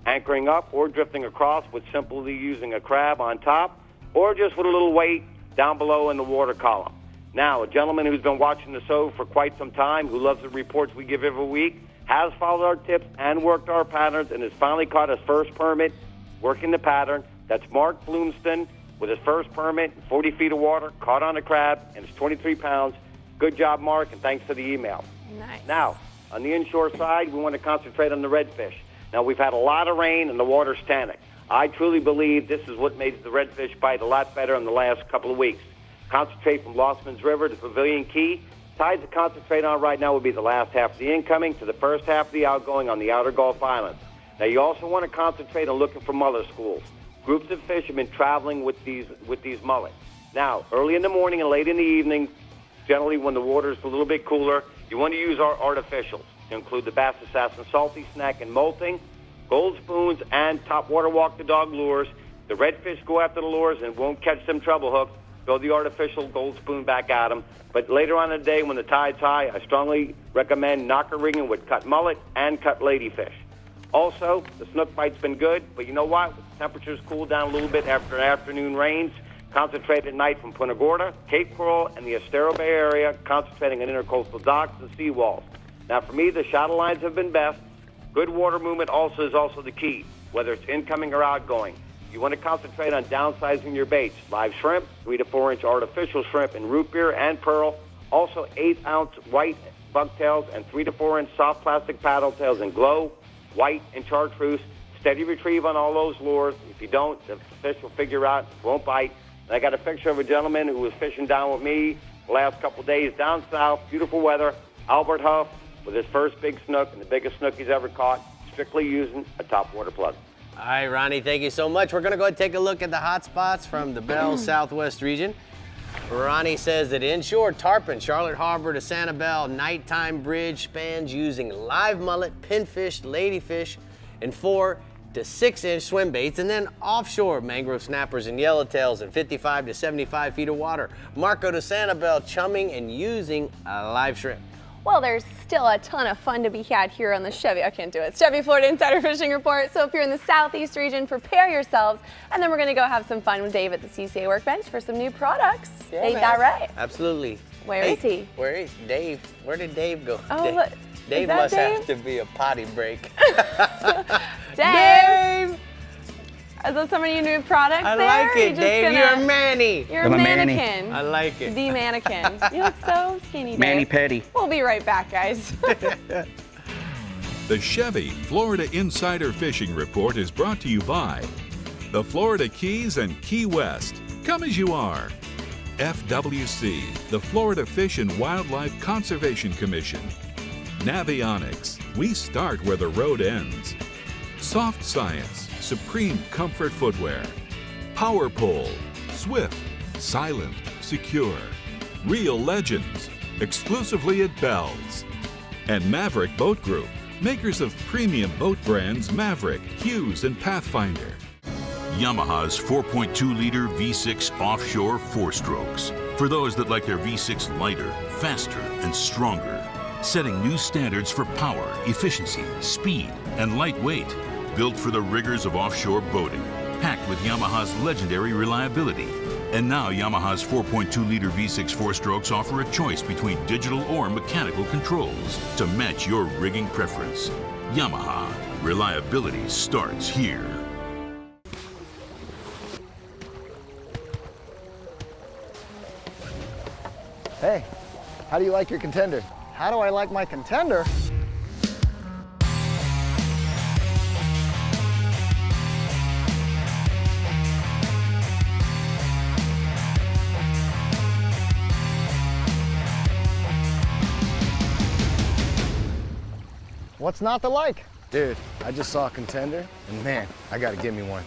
Anchoring up or drifting across with simply using a crab on top, or just with a little weight down below in the water column. Now, a gentleman who's been watching the show for quite some time, who loves the reports we give every week, has followed our tips and worked our patterns and has finally caught his first permit working the pattern. That's Mark Bloomston with his first permit, 40 feet of water, caught on a crab, and it's 23 pounds. Good job, Mark, and thanks for the email. Nice. Now, on the inshore side, we want to concentrate on the redfish. Now, we've had a lot of rain and the water's tannic. I truly believe this is what made the redfish bite a lot better in the last couple of weeks. Concentrate from Lossman's River to Pavilion Key. Tides to concentrate on right now would be the last half of the incoming to the first half of the outgoing on the outer Gulf Islands. Now, you also want to concentrate on looking for mullet schools. Groups of fish have been traveling with these mullet. Now, early in the morning and late in the evening, generally when the water is a little bit cooler, you want to use our artificials to include the Bass Assassin Salty Snack and Molting, Gold Spoons, and Top Water Walk the Dog lures. The redfish go after the lures and won't catch them treble hooks. Throw the artificial Gold Spoon back at them. But later on in the day when the tide's high, I strongly recommend knocker rigging with cut mullet and cut ladyfish. Also, the snook bite's been good, but you know what? Temperatures cool down a little bit after afternoon rains. Concentrate at night from Punta Gorda, Cape Coral, and the Estero Bay area, concentrating on intercoastal docks and seawalls. Now, for me, the shadow lines have been best. Good water movement is also the key, whether it's incoming or outgoing. You want to concentrate on downsizing your baits. Live shrimp, 3 to 4 inch artificial shrimp in root beer and pearl. Also 8-ounce white bucktails and 3 to 4 inch soft plastic paddle tails in glow, white, and chartreuse. Steady retrieve on all those lures. If you don't, the fish will figure out, won't bite. And I got a picture of a gentleman who was fishing down with me the last couple of days down south, beautiful weather, Albert Huff, with his first big snook and the biggest snook he's ever caught, strictly using a top water plug. All right, Ronnie, thank you so much. We're going to go ahead and take a look at the hot spots from the Bell Southwest region. Ronnie says that inshore tarpon, Charlotte Harbor to Sanibel, nighttime bridge spans using live mullet, pinfish, ladyfish, and 4 to 6 inch swim baits, and then offshore mangrove snappers and yellowtails in 55 to 75 feet of water. Marco to Sanibel, chumming and using a live shrimp. Well, there's still a ton of fun to be had here on the Chevy, Chevy Florida Insider Fishing Report. So if you're in the southeast region, prepare yourselves. And then we're going to go have some fun with Dave at the CCA workbench for some new products. Yeah, Ain't that right? Absolutely. Where is he? Where is Dave? Where did Dave go? Oh, look. Dave must have to be a potty break. Dave! Is that some of your new products I there? like it, Dave. You're a manny. You're a mannequin. I like it. The mannequin. You look so skinny, Dave. Manny Petty. We'll be right back, guys. The Chevy Florida Insider Fishing Report is brought to you by the Florida Keys and Key West. Come as you are. FWC, the Florida Fish and Wildlife Conservation Commission. Navionics, we start where the road ends. Soft Science, Supreme Comfort Footwear. Power Pole, swift, silent, secure. Real Legends, exclusively at Bell's. And Maverick Boat Group, makers of premium boat brands Maverick, Hughes, and Pathfinder. Yamaha's 4.2-liter V6 offshore 4-strokes. For those that like their V6 lighter, faster, and stronger, setting new standards for power, efficiency, speed, and lightweight. Built for the rigors of offshore boating, packed with Yamaha's legendary reliability. And now Yamaha's 4.2-liter V6 four-strokes offer a choice between digital or mechanical controls to match your rigging preference. Yamaha, reliability starts here. Hey, how do you like your contender? How do I like my contender? What's not to like? Dude, I just saw a contender, and man, I gotta give me one.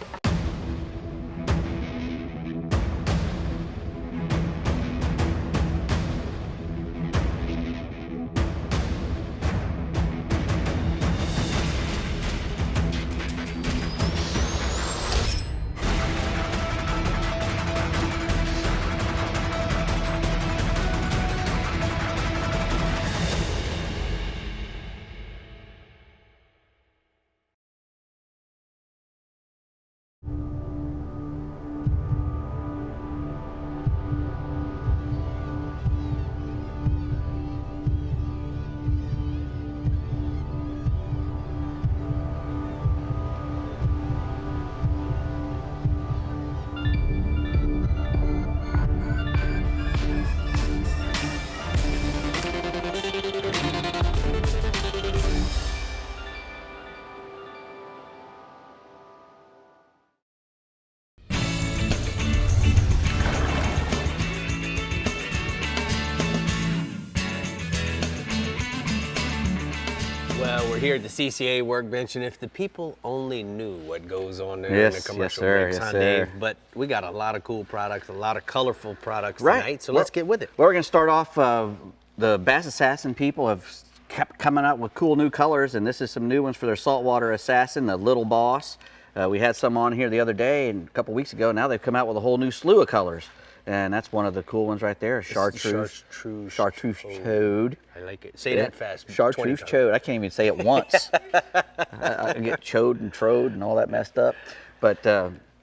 Well, we're here at the CCA workbench, and if the people only knew what goes on there in the commercial rigs, huh, Dave? But we got a lot of cool products, a lot of colorful products tonight, so let's get with it. Well, we're going to start off, the Bass Assassin people have kept coming out with cool new colors, and this is some new ones for their Saltwater Assassin, the Little Boss. We had some on here the other day and a couple weeks ago. Now they've come out with a whole new slew of colors. And that's one of the cool ones right there, chartreuse chode. I like it. Say that fast. Chartreuse chode. I can't even say it once. I get chode and trode and all that messed up. But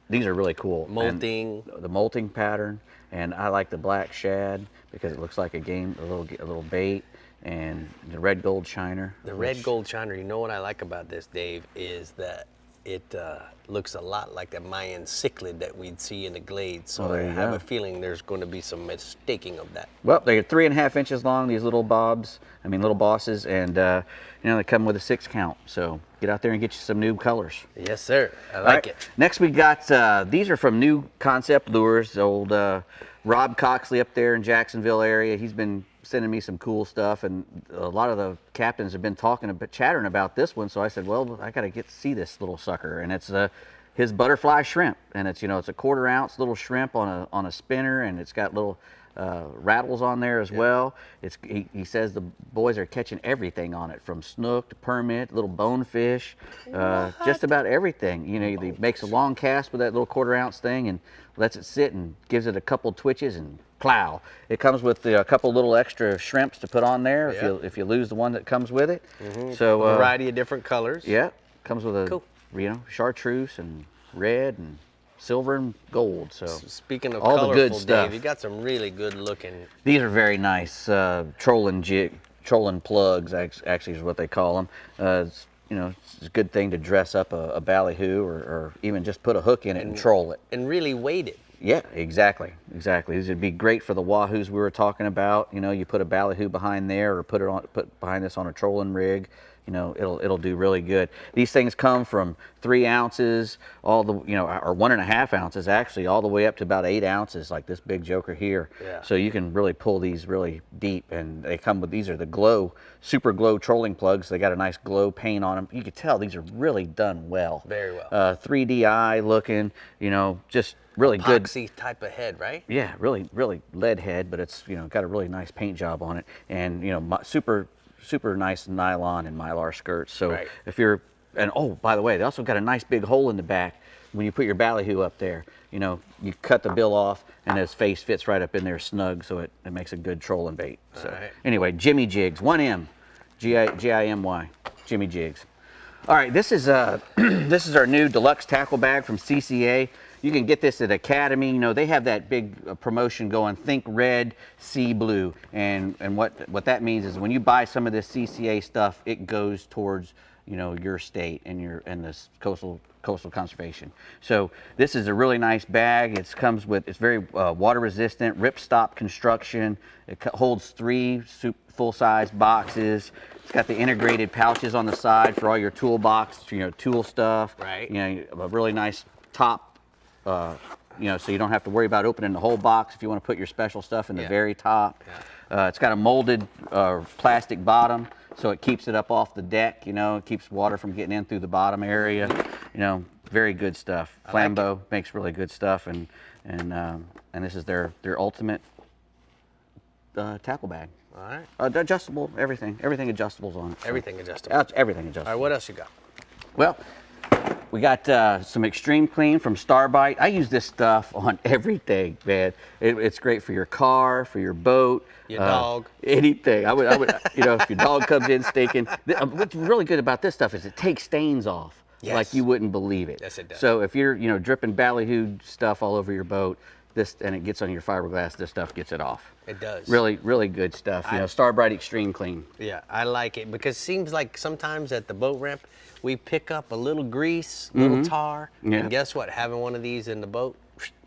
these are really cool. Molting. And the molting pattern. And I like the black shad because it looks like a little bait. And the red gold shiner. The red gold shiner, you know what I like about this, Dave, is that it looks a lot like the Mayan cichlid that we'd see in the glades. So I have a feeling there's going to be some mistaking of that. Well, they're 3.5 inches long, these little bosses, and you know, they come with a 6 count. So get out there and get you some new colors. Yes, sir. I like it. Next we got, these are from New Concept Lures, old Rob Coxley up there in Jacksonville area. He's been sending me some cool stuff, and a lot of the captains have been chattering about this one. So I said, well, I got to get to see this little sucker, and it's his butterfly shrimp, and it's, you know, it's a 1/4 ounce little shrimp on a spinner, and it's got little rattles on there as well. He says the boys are catching everything on it, from snook to permit, little bonefish, just about everything. You know, he makes a long cast with that little 1/4 ounce thing and lets it sit and gives it a couple twitches and plow. It comes with a couple little extra shrimps to put on there if you lose the one that comes with it. So a variety of different colors. Yeah, comes with a chartreuse and red and silver and gold. So speaking of all colorful, the good stuff. Dave, you got some really good looking. These are very nice trolling plugs. Actually, is what they call them. It's, you know, it's a good thing to dress up a ballyhoo or even just put a hook in it and troll it. And really weight it. Yeah, exactly. These would be great for the wahoos we were talking about. You know, you put a ballyhoo behind there, or put behind this on a trolling rig. You know, it'll do really good. These things come from 3 ounces, or 1.5 ounces actually, all the way up to about 8 ounces, like this big joker here. Yeah. So you can really pull these really deep, and they come with, these are the super glow trolling plugs. They got a nice glow paint on them. You can tell these are really done well. Very well. 3DI looking, you know, just really good. Epoxy type of head, right? Yeah, really lead head, but it's, you know, got a really nice paint job on it, and, you know, super nice nylon and mylar skirts. So if you're, and oh, by the way, they also got a nice big hole in the back when you put your ballyhoo up there, you know, you cut the bill off and his face fits right up in there snug, so it makes a good trolling bait. So anyway, Jimmy Jigs, 1M, G-I-M-Y, Jimmy Jigs. All right, this is this is our new deluxe tackle bag from CCA. You can get this at Academy. You know, they have that big promotion going, think red, see blue. And what that means is when you buy some of this CCA stuff, it goes towards, you know, your state and this coastal conservation. So this is a really nice bag. It's very water resistant, ripstop construction. It holds 3 full-size boxes. It's got the integrated pouches on the side for all your toolbox, you know, tool stuff. Right. You know, a really nice top, you know, so you don't have to worry about opening the whole box if you want to put your special stuff in the very top. It's got a molded plastic bottom, so it keeps it up off the deck, you know, it keeps water from getting in through the bottom area. You know, very good stuff. Flambeau makes really good stuff, and this is their ultimate tackle bag. All right. Adjustable, everything adjustables on it. Everything adjustable. Everything adjustable. All right, what else you got? Well, we got some Extreme Clean from Starbite. I use this stuff on everything, man. It's great for your car, for your boat, your dog, anything. I would, you know, if your dog comes in stinking. What's really good about this stuff is it takes stains off. Yes. Like you wouldn't believe it. Yes, it does. So if you're, you know, dripping ballyhoo stuff all over your boat, and it gets on your fiberglass, this stuff gets it off. It does. Really, really good stuff. You know, Starbite Extreme Clean. Yeah, I like it because it seems like sometimes at the boat ramp, we pick up a little grease, little tar, and guess what? Having one of these in the boat,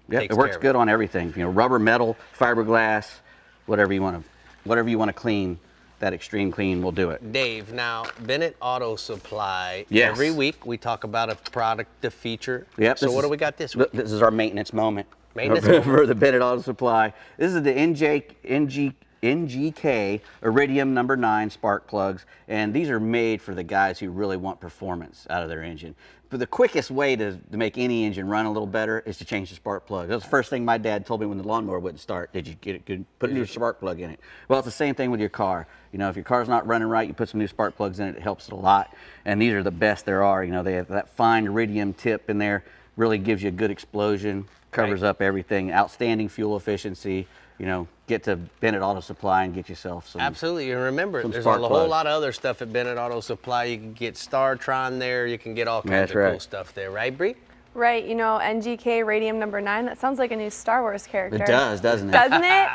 yeah, it works good on everything. You know, rubber, metal, fiberglass, whatever you want to clean. That Extreme Clean will do it. Dave, now Bennett Auto Supply. Yes. Every week we talk about a product, a feature. Yep. So what do we got this week? This is our maintenance moment. Maintenance moment. For the Bennett Auto Supply. This is the NGK Iridium number 9 spark plugs, and these are made for the guys who really want performance out of their engine. But the quickest way to make any engine run a little better is to change the spark plug. That was the first thing my dad told me when the lawnmower wouldn't start. Did you get it good? Put a new spark plug in it. Well, it's the same thing with your car. You know, if your car's not running right, you put some new spark plugs in it, it helps it a lot. And these are the best there are. You know, they have that fine iridium tip in there, really gives you a good explosion, covers up everything, outstanding fuel efficiency. You know, get to Bennett Auto Supply and get yourself some. Absolutely, and remember, there's a spark whole plugs. lot of other stuff at Bennett Auto Supply. You can get StarTron there. You can get all kinds of cool stuff there, right, Bree? Right, you know, NGK Radium number 9. That sounds like a new Star Wars character. It does, doesn't it? Doesn't it?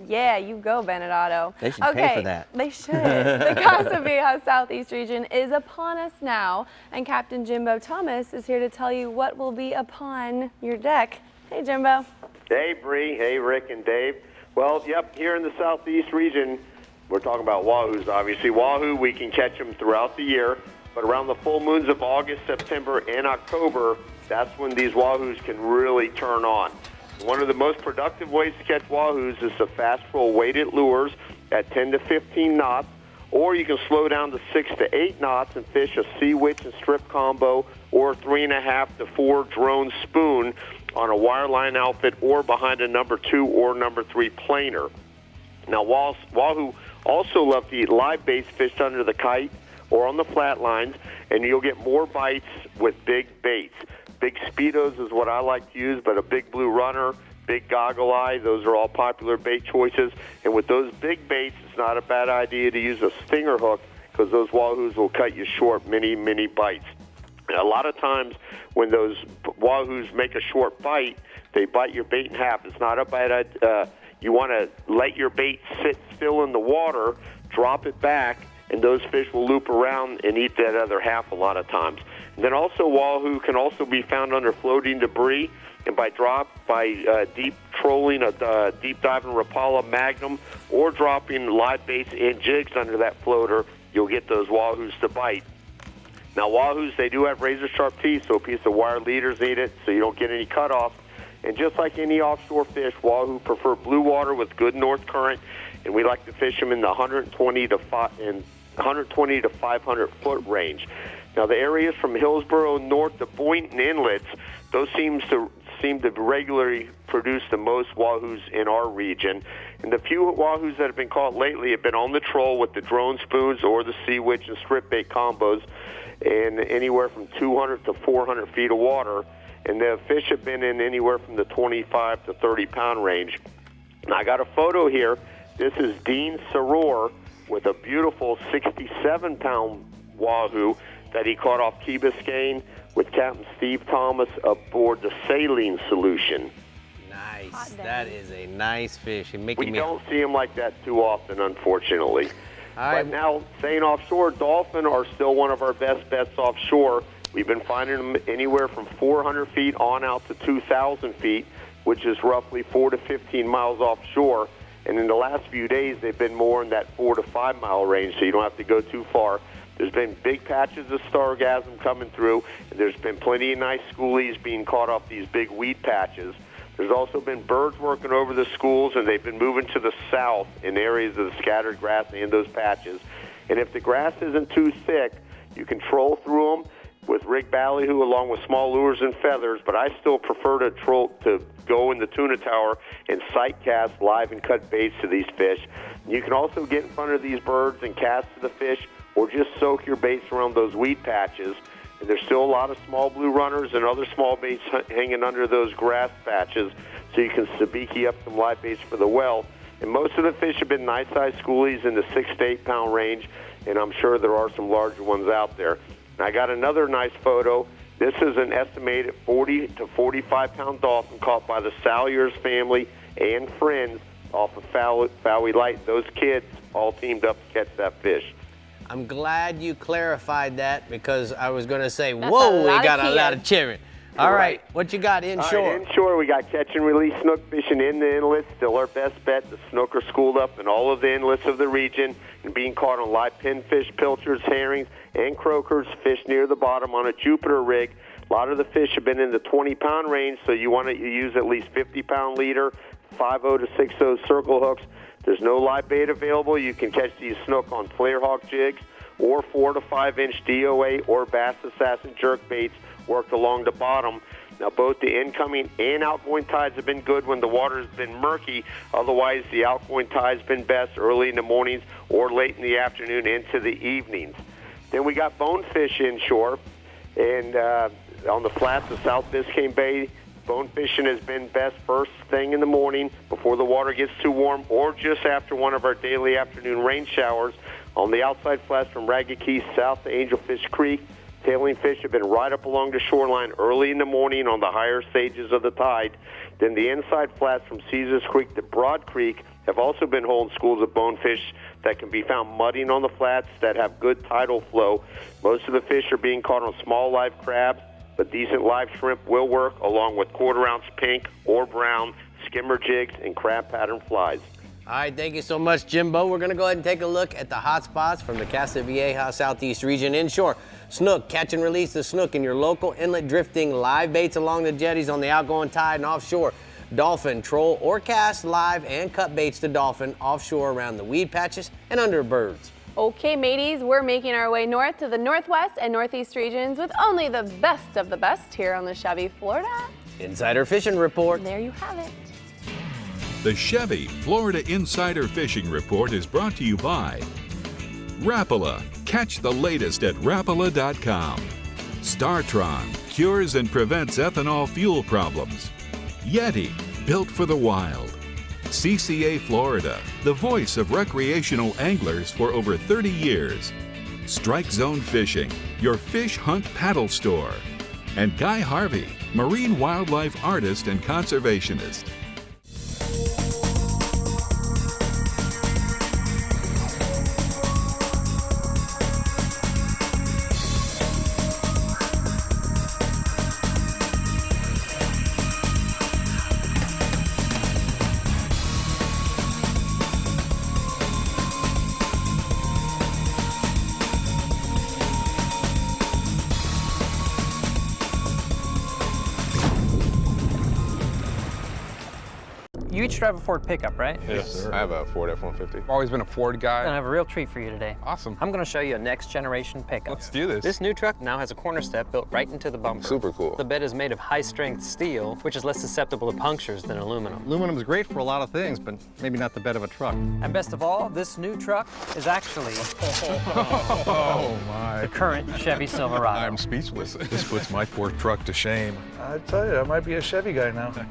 Yeah, you go, Bennett Auto. They should pay for that. They should. The Casa Vieja Southeast region is upon us now, and Captain Jimbo Thomas is here to tell you what will be upon your deck. Hey, Jimbo. Hey, Bree. Hey, Rick and Dave. Well, yep, here in the Southeast region, we're talking about Wahoos, obviously. Wahoo, we can catch them throughout the year, but around the full moons of August, September, and October, that's when these Wahoos can really turn on. One of the most productive ways to catch Wahoos is to fast roll weighted lures at 10 to 15 knots, or you can slow down to 6 to 8 knots and fish a sea witch and strip combo or 3.5 to 4 drone spoon on a wireline outfit or behind a number 2 or number 3 planer. Now, Wahoo also love to eat live baits fished under the kite or on the flat lines, and you'll get more bites with big baits. Big Speedos is what I like to use, but a big blue runner, big goggle eye, those are all popular bait choices. And with those big baits, it's not a bad idea to use a stinger hook because those Wahoos will cut you short many, many bites. And a lot of times when those Wahoos make a short bite, they bite your bait in half. It's not a bad idea. You want to let your bait sit still in the water, drop it back, and those fish will loop around and eat that other half a lot of times. And then also Wahoo can also be found under floating debris, and by deep trolling a deep diving Rapala Magnum or dropping live baits and jigs under that floater, you'll get those Wahoos to bite. Now, Wahoos, they do have razor-sharp teeth, so a piece of wire leaders eat it, so you don't get any cut-off. And just like any offshore fish, Wahoo prefer blue water with good north current, and we like to fish them in the 120 to 500-foot range. Now, the areas from Hillsborough north to Boynton Inlets, those seem to regularly produce the most Wahoos in our region. And the few wahoos that have been caught lately have been on the troll with the drone spoons or the sea witch and strip bait combos, and anywhere from 200 to 400 feet of water. And the fish have been in anywhere from the 25 to 30 pound range. And I got a photo here. This is Dean Soror with a beautiful 67 pound wahoo that he caught off Key Biscayne with Captain Steve Thomas aboard the saline solution. Nice. That is a nice fish. We don't see them like that too often, unfortunately. But now, staying offshore, dolphin are still one of our best bets offshore. We've been finding them anywhere from 400 feet on out to 2,000 feet, which is roughly 4 to 15 miles offshore. And in the last few days, they've been more in that 4 to 5 mile range, so you don't have to go too far. There's been big patches of stargasm coming through, and there's been plenty of nice schoolies being caught off these big weed patches. There's also been birds working over the schools, and they've been moving to the south in areas of the scattered grass and those patches. And if the grass isn't too thick, you can troll through them with rig ballyhoo along with small lures and feathers, but I still prefer to go in the tuna tower and sight cast live and cut baits to these fish. You can also get in front of these birds and cast to the fish, or just soak your baits around those weed patches. And there's still a lot of small blue runners and other small baits hanging under those grass patches, so you can sabiki up some live baits for the well. And most of the fish have been nice-sized schoolies in the 6 to 8 pound range, and I'm sure there are some larger ones out there. And I got another nice photo. This is an estimated 40 to 45 pound dolphin caught by the Salyers family and friends off of Fowey Light. Those kids all teamed up to catch that fish. I'm glad you clarified that, because I was going to say, whoa, we got a lot of cheering. All right, what you got inshore? All right, inshore, we got catch and release snook fishing in the inlets. Still our best bet. The snook are schooled up in all of the inlets of the region and being caught on live pinfish, pilchards, herrings, and croakers. Fish near the bottom on a Jupiter rig. A lot of the fish have been in the 20 pound range, so you want to use at least 50 pound leader, 5.0 to 6.0 circle hooks. There's no live bait available. You can catch these snook on flare hawk jigs or 4 to 5 inch DOA or Bass Assassin jerk baits worked along the bottom. Now, both the incoming and outgoing tides have been good when the water's been murky. Otherwise, the outgoing tide's been best early in the mornings or late in the afternoon into the evenings. Then we got bonefish inshore, and on the flats of South Biscayne Bay, bone fishing has been best first thing in the morning before the water gets too warm, or just after one of our daily afternoon rain showers. On the outside flats from Ragged Key south to Angelfish Creek, tailing fish have been right up along the shoreline early in the morning on the higher stages of the tide. Then the inside flats from Caesars Creek to Broad Creek have also been holding schools of bonefish that can be found mudding on the flats that have good tidal flow. Most of the fish are being caught on small live crabs, but decent live shrimp will work, along with quarter-ounce pink or brown skimmer jigs and crab pattern flies. All right, thank you so much, Jimbo. We're going to go ahead and take a look at the hot spots from the Casa Vieja Southeast region inshore. Snook, catch and release the snook in your local inlet drifting live baits along the jetties on the outgoing tide and offshore. Dolphin, troll, or cast live and cut baits to dolphin offshore around the weed patches and under birds. Okay, mateys, we're making our way north to the northwest and northeast regions with only the best of the best here on the Chevy Florida Insider Fishing Report. There you have it. The Chevy Florida Insider Fishing Report is brought to you by Rapala. Catch the latest at Rapala.com. Startron cures and prevents ethanol fuel problems. Yeti, built for the wild. CCA Florida, the voice of recreational anglers for over 30 years. Strike Zone Fishing, your fish hunt paddle store. And Guy Harvey, marine wildlife artist and conservationist. each drive a Ford pickup, right? Yes, sir. I have a Ford F-150. I've always been a Ford guy. I have a real treat for you today. Awesome. I'm going to show you a next generation pickup. Let's do this. This new truck now has a corner step built right into the bumper. Super cool. The bed is made of high-strength steel, which is less susceptible to punctures than aluminum. Aluminum is great for a lot of things, but maybe not the bed of a truck. And best of all, this new truck is actually Oh, my. the current Chevy Silverado. I'm speechless. This puts my poor truck to shame. I tell you, I might be a Chevy guy now. Yeah.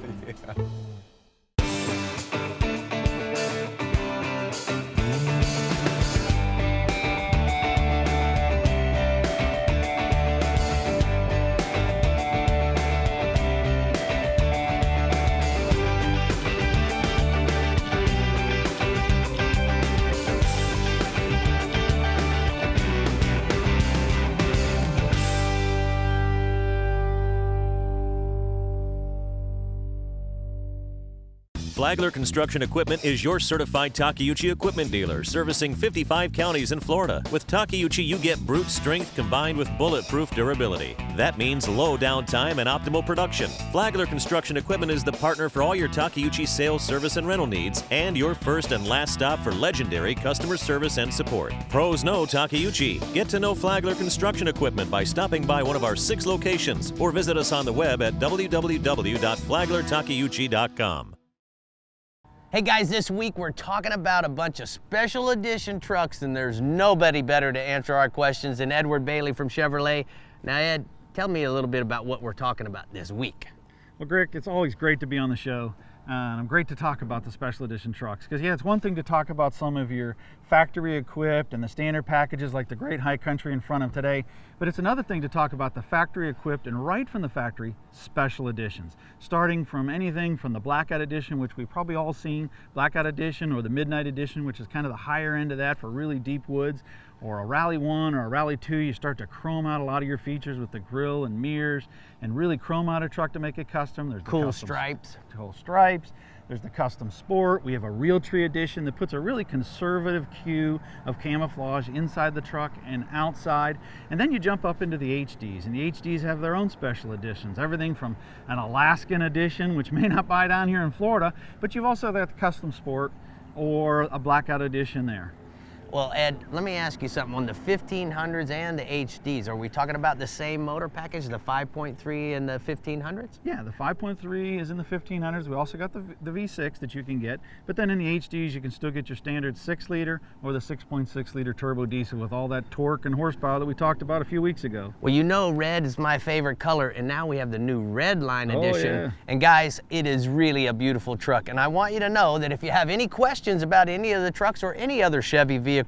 Flagler Construction Equipment is your certified Takeuchi equipment dealer, servicing 55 counties in Florida. With Takeuchi, you get brute strength combined with bulletproof durability. That means low downtime and optimal production. Flagler Construction Equipment is the partner for all your Takeuchi sales, service, and rental needs, and your first and last stop for legendary customer service and support. Pros know Takeuchi. Get to know Flagler Construction Equipment by stopping by one of our 6 locations or visit us on the web at www.flaglertakeuchi.com. Hey guys, this week we're talking about a bunch of special edition trucks, and there's nobody better to answer our questions than Edward Bailey from Chevrolet. Now Ed, tell me a little bit about what we're talking about this week. Well, Greg, it's always great to be on the show. And I'm great to talk about the special edition trucks, because yeah, it's one thing to talk about some of your factory equipped and the standard packages like the great High Country in front of today, but it's another thing to talk about the factory equipped and right from the factory special editions, starting from anything from the Blackout Edition, which we've probably all seen, Blackout Edition, or the Midnight Edition, which is kind of the higher end of that for really deep woods, or a Rally 1 or a Rally 2. You start to chrome out a lot of your features with the grille and mirrors and really chrome out a truck to make it custom. There's the cool custom stripes. Cool stripes. There's the Custom Sport. We have a Realtree Edition that puts a really conservative hue of camouflage inside the truck and outside. And then you jump up into the HDs, and the HDs have their own special editions. Everything from an Alaskan Edition, which may not buy down here in Florida, but you've also got the Custom Sport or a Blackout Edition there. Well, Ed, let me ask you something. On the 1500s and the HDs, are we talking about the same motor package, the 5.3 and the 1500s? Yeah, the 5.3 is in the 1500s. We also got the V6 that you can get, but then in the HDs you can still get your standard 6-liter or the 6.6-liter turbo diesel with all that torque and horsepower that we talked about a few weeks ago. Well, you know red is my favorite color, and now we have the new Red Line Edition. Yeah. And guys, it is really a beautiful truck, and I want you to know that if you have any questions about any of the trucks or any other Chevy vehicles,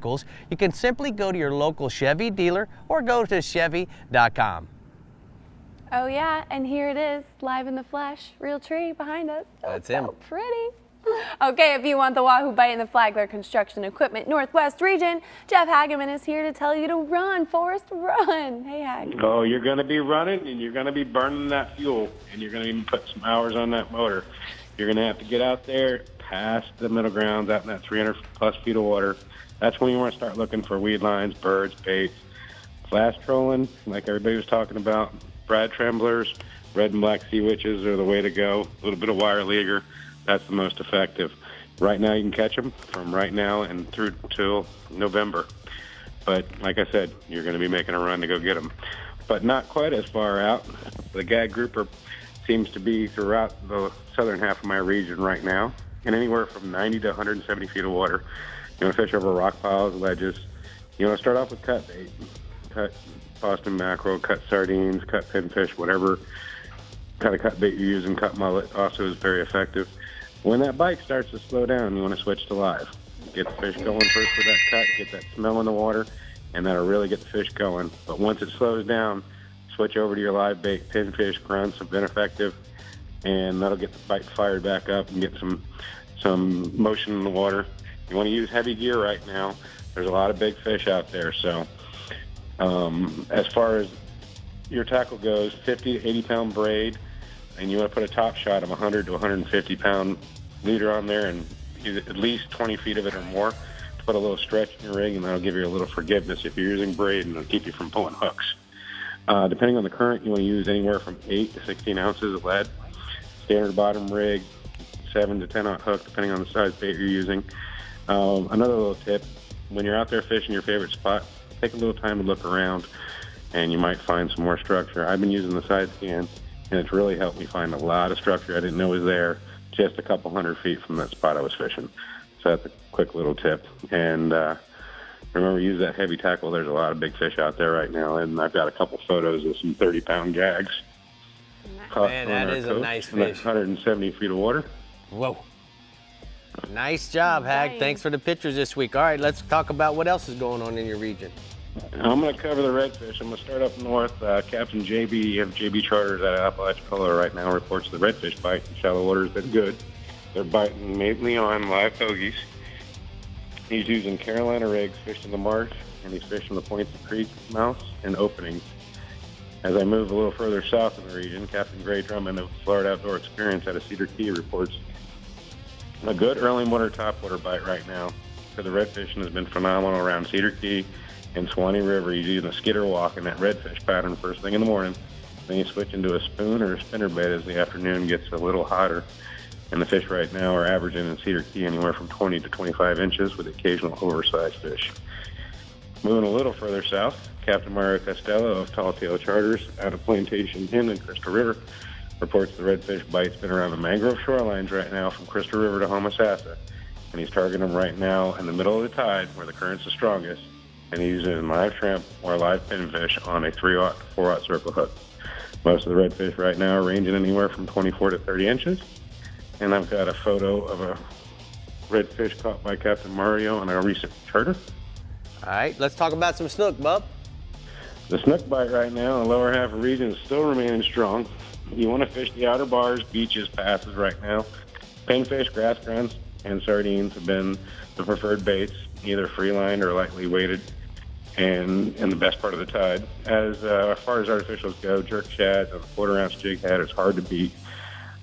you can simply go to your local Chevy dealer or go to Chevy.com. Oh yeah, and here it is, live in the flesh, Realtree behind us. That's so him. Pretty. Okay, if you want the Wahoo bite in the Flagler Construction Equipment Northwest region, Jeff Hageman is here to tell you to run, Forrest, run. Hey, Hag. Oh, you're going to be running, and you're going to be burning that fuel, and you're going to even put some hours on that motor. You're going to have to get out there past the middle grounds, out in that 300-plus feet of water. That's when you want to start looking for weed lines, birds, baits, flash trolling, like everybody was talking about, brad tremblers, red and black sea witches are the way to go. A little bit of wire leaguer, that's the most effective. Right now you can catch them from right now and through till November. But like I said, you're going to be making a run to go get them. But not quite as far out. The gag grouper seems to be throughout the southern half of my region right now, and anywhere from 90 to 170 feet of water. You want to fish over rock piles, ledges. You want to start off with cut bait. Cut Boston mackerel, cut sardines, cut pinfish, whatever kind of cut bait you're using. Cut mullet also is very effective. When that bite starts to slow down, you want to switch to live. Get the fish going first with that cut, get that smell in the water, and that'll really get the fish going. But once it slows down, switch over to your live bait. Pinfish, grunts have been effective, and that'll get the bite fired back up and get some motion in the water. You want to use heavy gear right now. There's a lot of big fish out there. So as far as your tackle goes, 50 to 80 pound braid, and you want to put a top shot of 100 to 150 pound leader on there and use at least 20 feet of it or more to put a little stretch in your rig, and that'll give you a little forgiveness if you're using braid, and it'll keep you from pulling hooks. Depending on the current, you want to use anywhere from 8 to 16 ounces of lead. Standard bottom rig, 7 to 10 aught hook, depending on the size bait you're using. Another little tip, when you're out there fishing your favorite spot, take a little time to look around, and you might find some more structure. I've been using the side scan, and it's really helped me find a lot of structure I didn't know was there just a couple 100 feet from that spot I was fishing. So that's a quick little tip. And remember, use that heavy tackle. There's a lot of big fish out there right now, and I've got a couple photos of some 30-pound gags. Man, that is a nice fish. 170 feet of water. Whoa. Nice job, Hag. Thanks for the pictures this week. All right, let's talk about what else is going on in your region. I'm going to cover the redfish. I'm going to start up north. Captain JB of JB Charters at Apalachicola right now reports the redfish bite in shallow water has been good. They're biting mainly on live pogies. He's using Carolina rigs fished in the marsh, and he's fishing the points of creek mouths and openings. As I move a little further south in the region, Captain Gray Drummond of Florida Outdoor Experience out of Cedar Key reports a good early water topwater bite right now. So the redfishing has been phenomenal around Cedar Key and Swanee River. He's using a skidder walk in that redfish pattern first thing in the morning. Then you switch into a spoon or a spinnerbait as the afternoon gets a little hotter. And the fish right now are averaging in Cedar Key anywhere from 20 to 25 inches with occasional oversized fish. Moving a little further south, Captain Mario Costello of Talltail Charters out of Plantation Inn in Crystal River reports the redfish bite's been around the mangrove shorelines right now from Crystal River to Homosassa. And he's targeting them right now in the middle of the tide where the current's the strongest. And he's using live shrimp or live pinfish on a 3/0 to 4/0 circle hook. Most of the redfish right now are ranging anywhere from 24 to 30 inches. And I've got a photo of a redfish caught by Captain Mario on a recent charter. All right, let's talk about some snook, bub. The snook bite right now in the lower half of the region is still remaining strong. You want to fish the outer bars, beaches, passes right now. Pinfish, grass grunts, and sardines have been the preferred baits, either free-lined or lightly weighted, and in the best part of the tide. As far as artificials go, jerk shads and a 1/4-ounce jig head is hard to beat.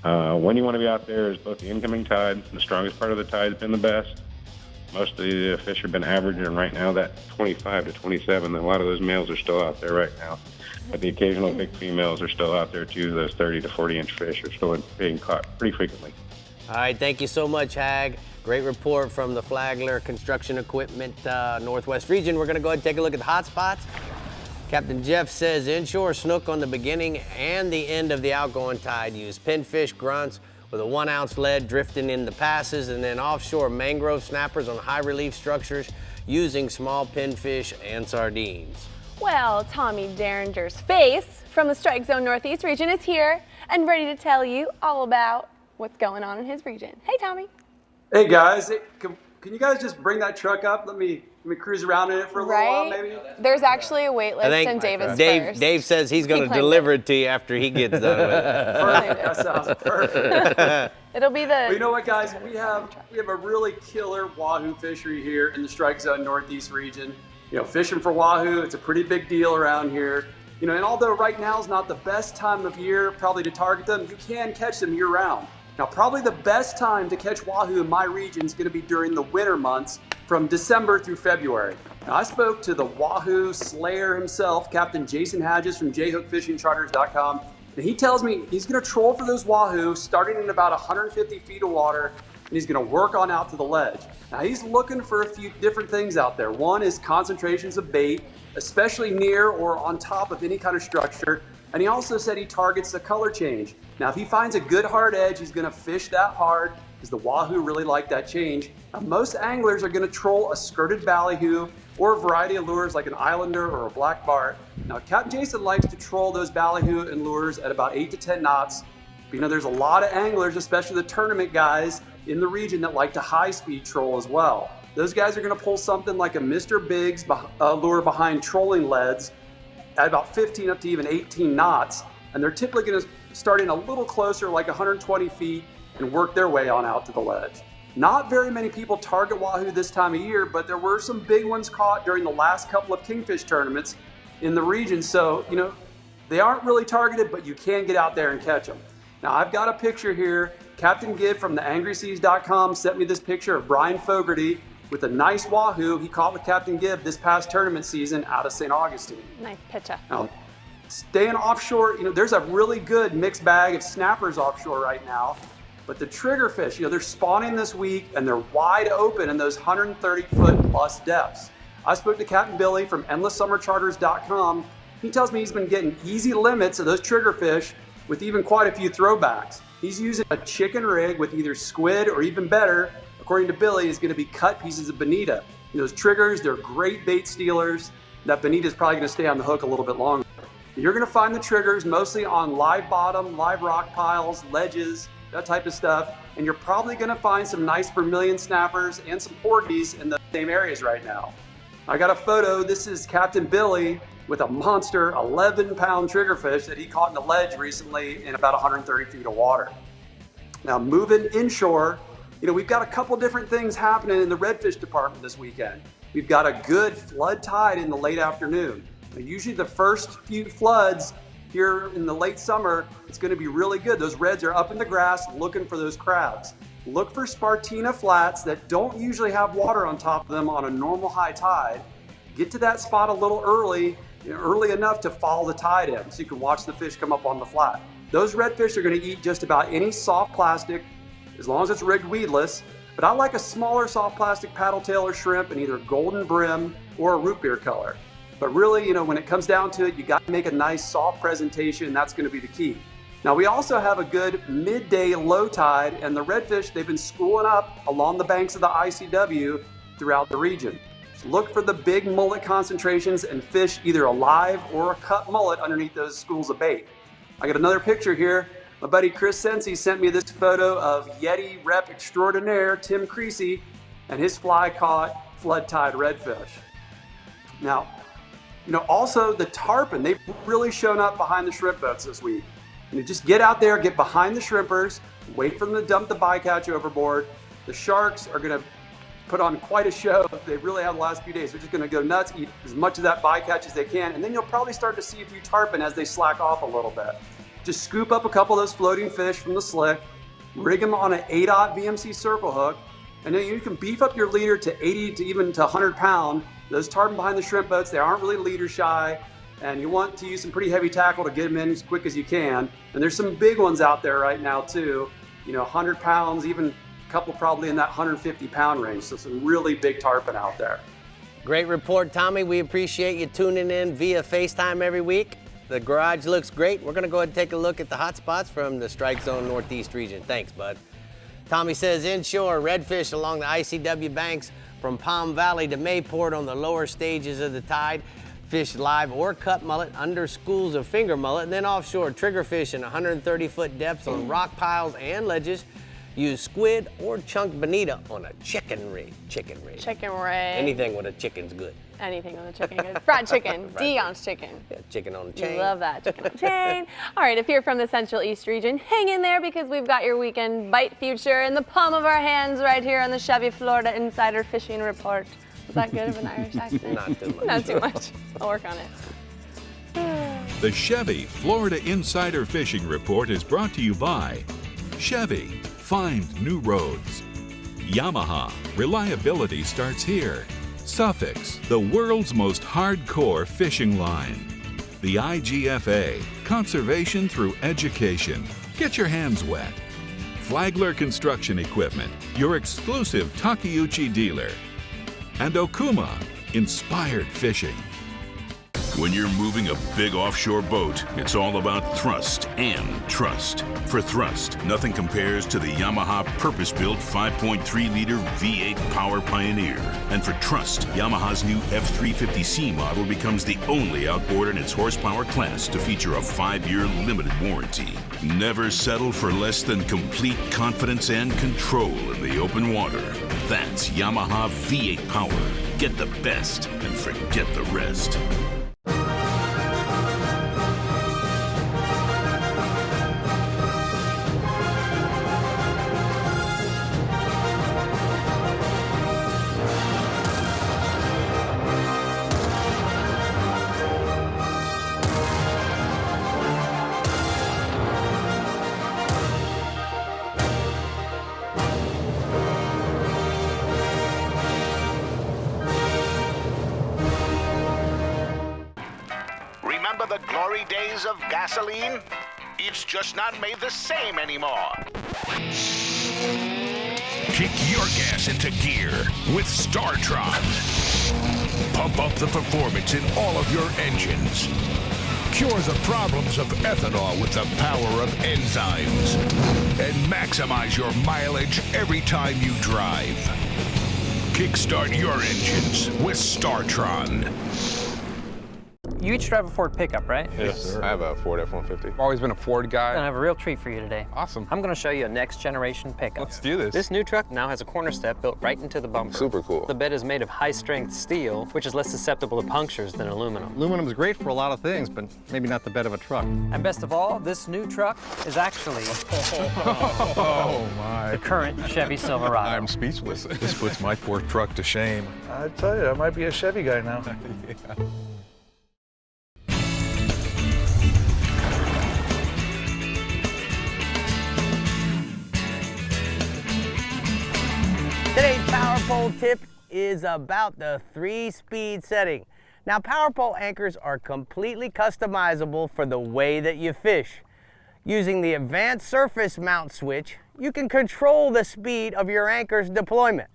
When you want to be out there is both the incoming tide, the strongest part of the tide has been the best. Most of the fish have been averaging right now that 25 to 27. A lot of those males are still out there right now. But the occasional big females are still out there too. Those 30 to 40-inch fish are still being caught pretty frequently. All right, thank you so much, Hag. Great report from the Flagler Construction Equipment Northwest region. We're going to go ahead and take a look at the hot spots. Captain Jeff says inshore snook on the beginning and the end of the outgoing tide. Use pinfish grunts with a 1-ounce lead drifting in the passes, and then offshore mangrove snappers on high relief structures using small pinfish and sardines. Well, Tommy Derringer's face from the Strike Zone Northeast region is here and ready to tell you all about what's going on in his region. Hey, Tommy. Hey, guys. Hey, can you guys just bring that truck up? Let me cruise around in it for a little while, maybe? There's actually a wait list, and David's first. Dave says he's going to deliver it to you after he gets done with it. Perfect. That sounds perfect. It'll be the... Well, you know what, guys? We have a really killer wahoo fishery here in the Strike Zone Northeast region. You know, fishing for wahoo, it's a pretty big deal around here. You know, and although right now is not the best time of year probably to target them, you can catch them year round. Now, probably the best time to catch wahoo in my region is going to be during the winter months from December through February. Now, I spoke to the wahoo slayer himself, Captain Jason Hadges from jhookfishingcharters.com, and he tells me he's going to troll for those wahoo starting in about 150 feet of water, and he's going to work on out to the ledge. Now, he's looking for a few different things out there. One is concentrations of bait, especially near or on top of any kind of structure. And he also said he targets the color change. Now, if he finds a good hard edge, he's going to fish that hard because the wahoo really like that change. Now, most anglers are going to troll a skirted ballyhoo or a variety of lures like an islander or a black bart. Now, Captain Jason likes to troll those ballyhoo and lures at about 8 to 10 knots. But, you know, there's a lot of anglers, especially the tournament guys in the region, that like to high-speed troll as well. Those guys are going to pull something like a Mr. Biggs lure behind trolling leads at about 15 up to even 18 knots. And they're typically going to start in a little closer, like 120 feet, and work their way on out to the ledge. Not very many people target wahoo this time of year, but there were some big ones caught during the last couple of kingfish tournaments in the region. So, you know, they aren't really targeted, but you can get out there and catch them. Now, I've got a picture here. Captain Gibb from the angryseas.com sent me this picture of Brian Fogarty with a nice wahoo he caught with Captain Gibb this past tournament season out of St. Augustine. Nice picture. Now, staying offshore, you know, there's a really good mixed bag of snappers offshore right now. But the triggerfish, they're spawning this week and they're wide open in those 130-foot plus depths. I spoke to Captain Billy from EndlessSummerCharters.com. He tells me he's been getting easy limits of those triggerfish with even quite a few throwbacks. He's using a chicken rig with either squid or, even better, according to Billy, is going to be cut pieces of bonita. Those triggers, they're great bait stealers. That bonita is probably going to stay on the hook a little bit longer. You're going to find the triggers mostly on live bottom, live rock piles, ledges, that type of stuff. And you're probably going to find some nice vermilion snappers and some porgies in the same areas right now. I got a photo. This is Captain Billy with a monster 11-pound triggerfish that he caught in a ledge recently in about 130 feet of water. Now, moving inshore, we've got a couple different things happening in the redfish department this weekend. We've got a good flood tide in the late afternoon. Now, usually the first few floods here in the late summer, it's going to be really good. Those reds are up in the grass looking for those crabs. Look for Spartina flats that don't usually have water on top of them on a normal high tide. Get to that spot a little early enough to follow the tide in so you can watch the fish come up on the flat. Those redfish are going to eat just about any soft plastic as long as it's rigged weedless, but I like a smaller soft plastic paddle tail or shrimp in either golden brim or a root beer color. But really, when it comes down to it, you got to make a nice soft presentation, and that's going to be the key. Now, we also have a good midday low tide, and the redfish, they've been schooling up along the banks of the ICW throughout the region. So look for the big mullet concentrations and fish either alive or a cut mullet underneath those schools of bait. I got another picture here. My buddy Chris Sensi sent me this photo of Yeti rep extraordinaire Tim Creasy and his fly-caught flood tide redfish. Now, also the tarpon, they've really shown up behind the shrimp boats this week. Just get out there, get behind the shrimpers, wait for them to dump the bycatch overboard. The sharks are going to put on quite a show. They really have the last few days. They're just going to go nuts, eat as much of that bycatch as they can, and then you'll probably start to see a few tarpon as they slack off a little bit. Just scoop up a couple of those floating fish from the slick, rig them on an 8/0 VMC circle hook, and then you can beef up your leader to 80 to even to 100 pound. Those tarpon behind the shrimp boats, they aren't really leader shy, and you want to use some pretty heavy tackle to get them in as quick as you can. And there's some big ones out there right now too, 100 pounds, even a couple probably in that 150 pound range. So some really big tarpon out there. Great report, Tommy. We appreciate you tuning in via FaceTime every week. The garage looks great. We're going to go ahead and take a look at the hot spots from the Strike Zone Northeast region. Thanks, bud. Tommy says inshore, redfish along the ICW banks from Palm Valley to Mayport on the lower stages of the tide. Fish live or cut mullet under schools of finger mullet. And then offshore, triggerfish in 130-foot depths on rock piles and ledges. Use squid or chunk bonita on a chicken rig. Chicken rig. Anything with a chicken's good. Anything with a chicken. Good. Fried chicken. Dion's chicken. Yeah, chicken on a chain. You love that. Chicken on a chain. All right, if you're from the Central East region, hang in there because we've got your weekend bite future in the palm of our hands right here on the Chevy Florida Insider Fishing Report. Was that good of an Irish accent? Not too much. Not too much. I'll work on it. The Chevy Florida Insider Fishing Report is brought to you by Chevy. Find new roads. Yamaha. Reliability starts here. Suffix. The world's most hardcore fishing line. The IGFA. Conservation through education. Get your hands wet. Flagler Construction Equipment. Your exclusive Takeuchi dealer. And Okuma. Inspired fishing. When you're moving a big offshore boat, it's all about thrust and trust. For thrust, nothing compares to the Yamaha purpose-built 5.3-liter V8 Power Pioneer. And for trust, Yamaha's new F350C model becomes the only outboard in its horsepower class to feature a 5-year limited warranty. Never settle for less than complete confidence and control in the open water. That's Yamaha V8 Power. Get the best and forget the rest. Remember the glory days of gasoline? It's just not made the same anymore. Kick your gas into gear with StarTron. Pump up the performance in all of your engines. Cure the problems of ethanol with the power of enzymes. And maximize your mileage every time you drive. Kickstart your engines with StarTron. You each drive a Ford pickup, right? Yes, sir. I have a Ford F-150. I've always been a Ford guy. I have a real treat for you today. Awesome. I'm going to show you a next generation pickup. Let's do this. This new truck now has a corner step built right into the bumper. Super cool. The bed is made of high-strength steel, which is less susceptible to punctures than aluminum. Aluminum is great for a lot of things, but maybe not the bed of a truck. And best of all, this new truck is actually Oh my. the current Chevy Silverado. I'm speechless. This puts my poor truck to shame. I tell you, I might be a Chevy guy now. Yeah. Today's power pole tip is about the 3-speed setting. Now, power pole anchors are completely customizable for the way that you fish. Using the advanced surface mount switch, you can control the speed of your anchor's deployment.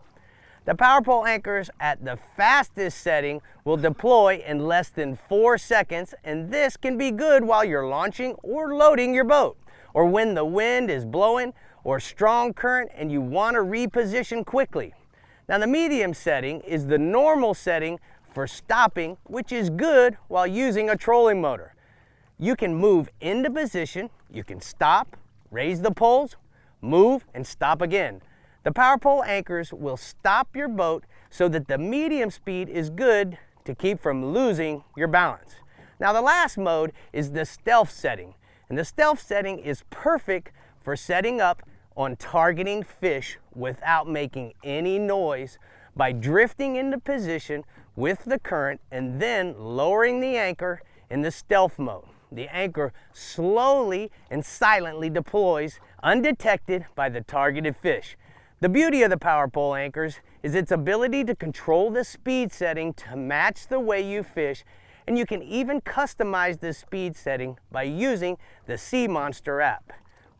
The power pole anchors at the fastest setting will deploy in less than 4 seconds, and this can be good while you're launching or loading your boat, or when the wind is blowing or strong current and you want to reposition quickly. Now, the medium setting is the normal setting for stopping, which is good while using a trolling motor. You can move into position, you can stop, raise the poles, move, and stop again. The power pole anchors will stop your boat so that the medium speed is good to keep from losing your balance. Now, the last mode is the stealth setting, and the stealth setting is perfect for setting up on targeting fish without making any noise by drifting into position with the current and then lowering the anchor in the stealth mode. The anchor slowly and silently deploys undetected by the targeted fish. The beauty of the power pole anchors is its ability to control the speed setting to match the way you fish, and you can even customize the speed setting by using the Sea Monster app.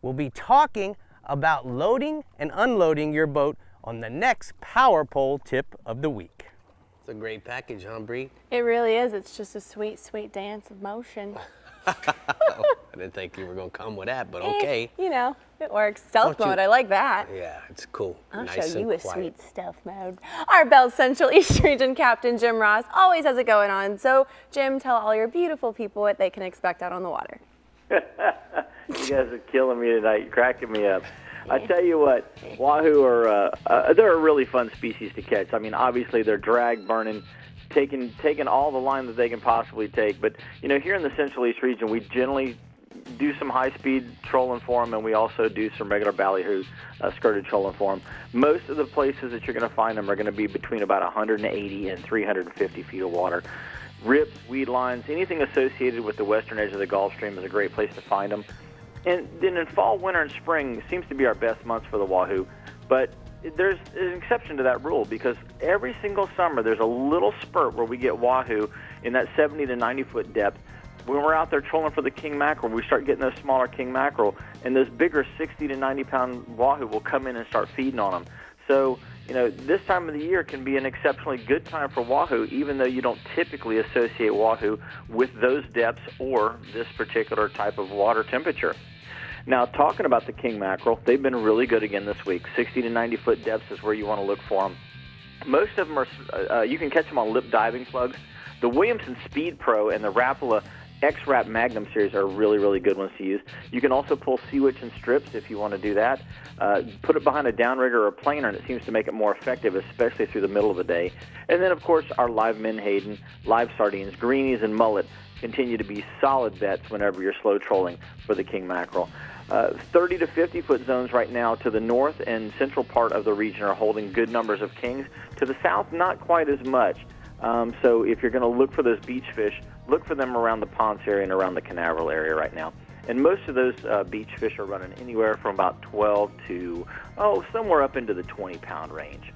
We'll be talking about loading and unloading your boat on the next power pole tip of the week. It's a great package, huh, Bree? It really is. It's just a sweet, sweet dance of motion. I didn't think you were going to come with that, but okay. You know, it works. Stealth Don't you- mode, I like that. Yeah, it's cool. I'll Nice show and you a quiet. sweet stealth mode. Our Bell Central East Region Captain Jim Ross always has it going on. So, Jim, tell all your beautiful people what they can expect out on the water. You guys are killing me tonight. You're cracking me up. I tell you what, Wahoo are they're a really fun species to catch. I mean, obviously they're drag burning, taking all the line that they can possibly take. But you know, here in the Central East region, we generally do some high-speed trolling for them, and we also do some regular ballyhoo skirted trolling for them. Most of the places that you're going to find them are going to be between about 180 and 350 feet of water. Rips, weed lines, anything associated with the western edge of the Gulf Stream is a great place to find them. And then in fall, winter, and spring seems to be our best months for the Wahoo. But there's an exception to that rule, because every single summer there's a little spurt where we get Wahoo in that 70 to 90 foot depth. When we're out there trolling for the king mackerel, we start getting those smaller king mackerel, and those bigger 60 to 90 pound Wahoo will come in and start feeding on them. So, you know, this time of the year can be an exceptionally good time for Wahoo, even though you don't typically associate Wahoo with those depths or this particular type of water temperature. Now, talking about the king mackerel, they've been really good again this week. 60 to 90 foot depths is where you want to look for them. Most of them are, you can catch them on lip diving plugs. The Williamson Speed Pro and the Rapala X-Rap Magnum series are really, really good ones to use. You can also pull sea witch and strips if you want to do that. Put it behind a downrigger or a planer, and it seems to make it more effective, especially through the middle of the day. And then, of course, our live menhaden, live sardines, greenies, and mullet continue to be solid bets whenever you're slow trolling for the king mackerel. 30 to 50 foot zones right now to the north and central part of the region are holding good numbers of kings. To the south, not quite as much. So if you're going to look for those beach fish, look for them around the Ponce area and around the Canaveral area right now. And most of those beach fish are running anywhere from about 12 to, somewhere up into the 20-pound range.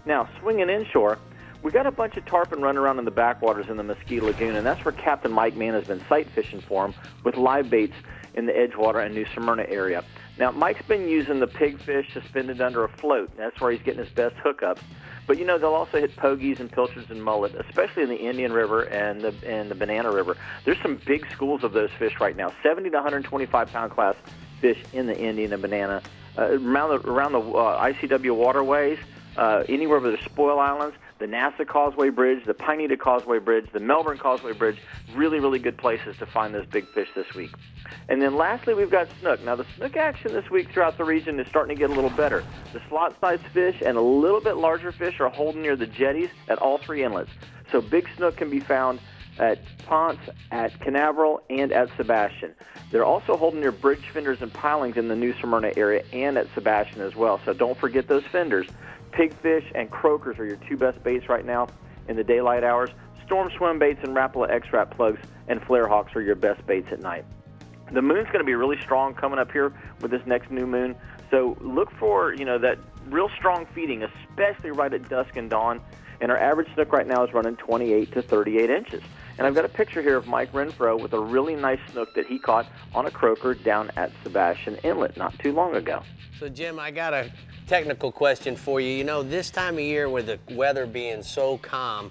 Now, swinging inshore, we got a bunch of tarpon running around in the backwaters in the Mesquite Lagoon, and that's where Captain Mike Mann has been sight fishing for them with live baits in the Edgewater and New Smyrna area. Now, Mike's been using the pigfish suspended under a float. That's where he's getting his best hookups. But, you know, they'll also hit pogies and pilchards and mullet, especially in the Indian River and the Banana River. There's some big schools of those fish right now, 70 to 125-pound class fish in the Indian and Banana. Around the ICW waterways, anywhere where there's spoil islands, the NASA Causeway Bridge, the Pineda Causeway Bridge, the Melbourne Causeway Bridge, really, really good places to find those big fish this week. And then lastly, we've got snook. Now, the snook action this week throughout the region is starting to get a little better. The slot-sized fish and a little bit larger fish are holding near the jetties at all three inlets. So big snook can be found at Ponce, at Canaveral, and at Sebastian. They're also holding near bridge fenders and pilings in the New Smyrna area and at Sebastian as well. So don't forget those fenders. Pigfish and croakers are your two best baits right now in the daylight hours. Storm swim baits and Rapala X-Rap plugs and flare hawks are your best baits at night. The moon's going to be really strong coming up here with this next new moon. So look for, you know, that real strong feeding, especially right at dusk and dawn. And our average snook right now is running 28 to 38 inches. And I've got a picture here of Mike Renfro with a really nice snook that he caught on a croaker down at Sebastian Inlet not too long ago. So, Jim, I got a technical question for you. You know, this time of year with the weather being so calm,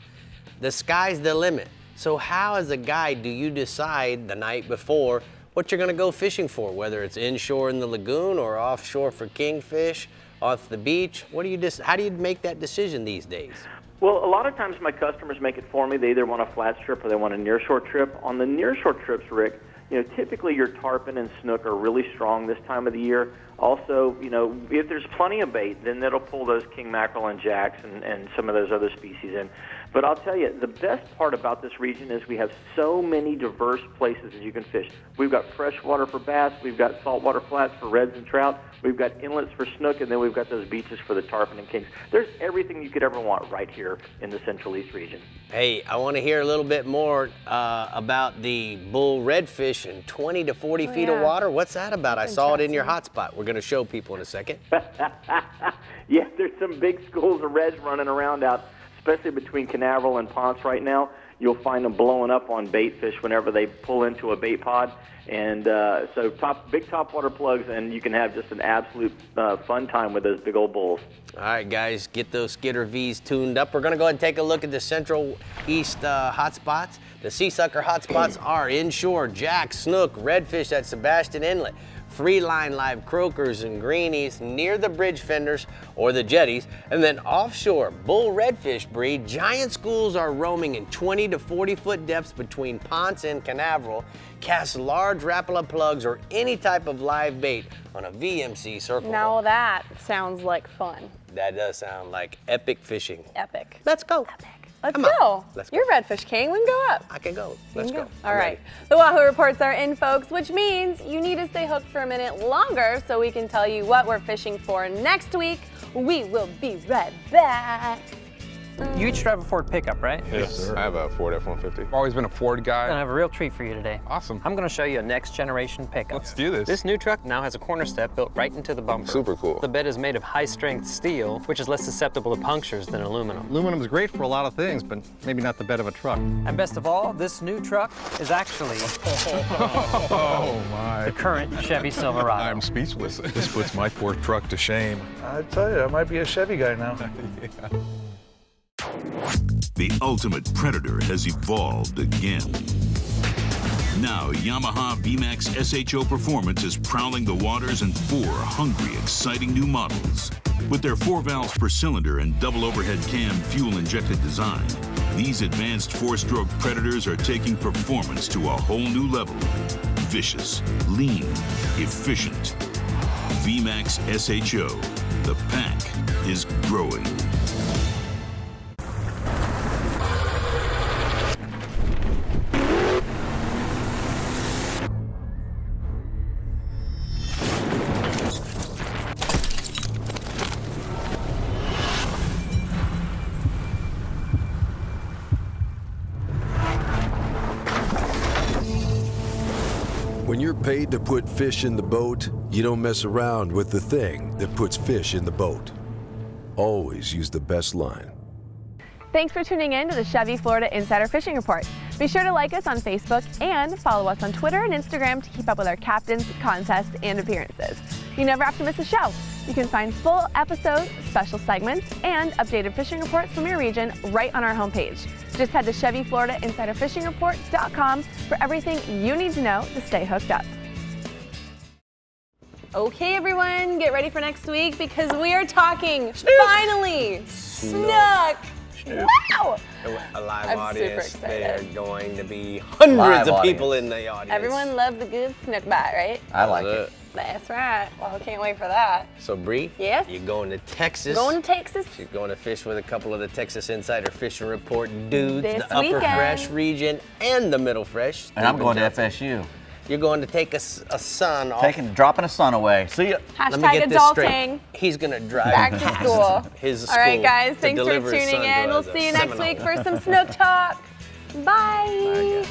the sky's the limit. So how, as a guide, do you decide the night before what you're going to go fishing for, whether it's inshore in the lagoon or offshore for kingfish, off the beach? How do you make that decision these days? Well, a lot of times my customers make it for me. They either want a flat strip or they want a nearshore trip. On the nearshore trips, Rick, you know, typically your tarpon and snook are really strong this time of the year. Also, you know, if there's plenty of bait, then it'll pull those king mackerel and jacks and some of those other species in. But I'll tell you, the best part about this region is we have so many diverse places that you can fish. We've got freshwater for bass, we've got saltwater flats for reds and trout, we've got inlets for snook, and then we've got those beaches for the tarpon and kings. There's everything you could ever want right here in the Central East region. Hey, I want to hear a little bit more about the bull redfish in 20 to 40 feet of water. What's that about? I saw it in your hotspot. We're going to show people in a second. Yeah, there's some big schools of reds running around out, especially between Canaveral and Ponce right now. You'll find them blowing up on bait fish whenever they pull into a bait pod. And so big topwater plugs, and you can have just an absolute fun time with those big old bulls. All right, guys, get those Skidder V's tuned up. We're going to go ahead and take a look at the Central East hotspots. The sea sucker hotspots are inshore, jack, snook, redfish at Sebastian Inlet, free line live croakers and greenies near the bridge fenders or the jetties, and then offshore bull redfish breed. Giant schools are roaming in 20 to 40 foot depths between Ponce and Canaveral. Cast large Rapala plugs or any type of live bait on a VMC circle. Now that sounds like fun. That does sound like epic fishing. Epic. Let's go. Epic. Let's go. You're Redfish King. We can go up. I can go. Let's go. All right. The Wahoo reports are in, folks, which means you need to stay hooked for a minute longer so we can tell you what we're fishing for next week. We will be right back. You each drive a Ford pickup, right? Yes, sir. I have a Ford F-150. I've always been a Ford guy. I'm gonna have a real treat for you today. Awesome. I'm gonna show you a next generation pickup. Let's do this. This new truck now has a corner step built right into the bumper. Super cool. The bed is made of high-strength steel, which is less susceptible to punctures than aluminum. Aluminum is great for a lot of things, but maybe not the bed of a truck. And best of all, this new truck is actually Oh my. the current Chevy Silverado. I'm speechless. This puts my poor truck to shame. I tell you, I might be a Chevy guy now. Yeah. The ultimate predator has evolved again. Now, Yamaha VMAX SHO Performance is prowling the waters in 4 hungry, exciting new models. With their 4 valves per cylinder and double overhead cam fuel-injected design, these advanced 4-stroke predators are taking performance to a whole new level. Vicious, lean, efficient. VMAX SHO. The pack is growing. When you're paid to put fish in the boat, you don't mess around with the thing that puts fish in the boat. Always use the best line. Thanks for tuning in to the Chevy Florida Insider Fishing Report. Be sure to like us on Facebook and follow us on Twitter and Instagram to keep up with our captains, contests, and appearances. You never have to miss a show. You can find full episodes, special segments, and updated fishing reports from your region right on our homepage. Just head to ChevyFloridaInsiderFishingReport.com for everything you need to know to stay hooked up. Okay, everyone, get ready for next week because we are talking, finally, snook. Wow! A live I'm audience. super excited. There are going to be hundreds of people in the audience. Everyone loves the good snook bite, right? I like it. That's right. Well, I can't wait for that. So, Bree, yes? You're going to Texas. Going to Texas. She's going to fish with a couple of the Texas Insider Fishing Report dudes, This the Upper weekend. Fresh region and the Middle Fresh. And I'm Stephen going to Johnson. FSU. You're going to take a son off. Dropping a son away. See ya. Let me Hashtag get this straight. adulting. He's going to drive Back to school. his All right, school guys, to thanks for deliver his tuning son in. to We'll the see you next Seminole. week for some snook talk. Bye. Bye, guys.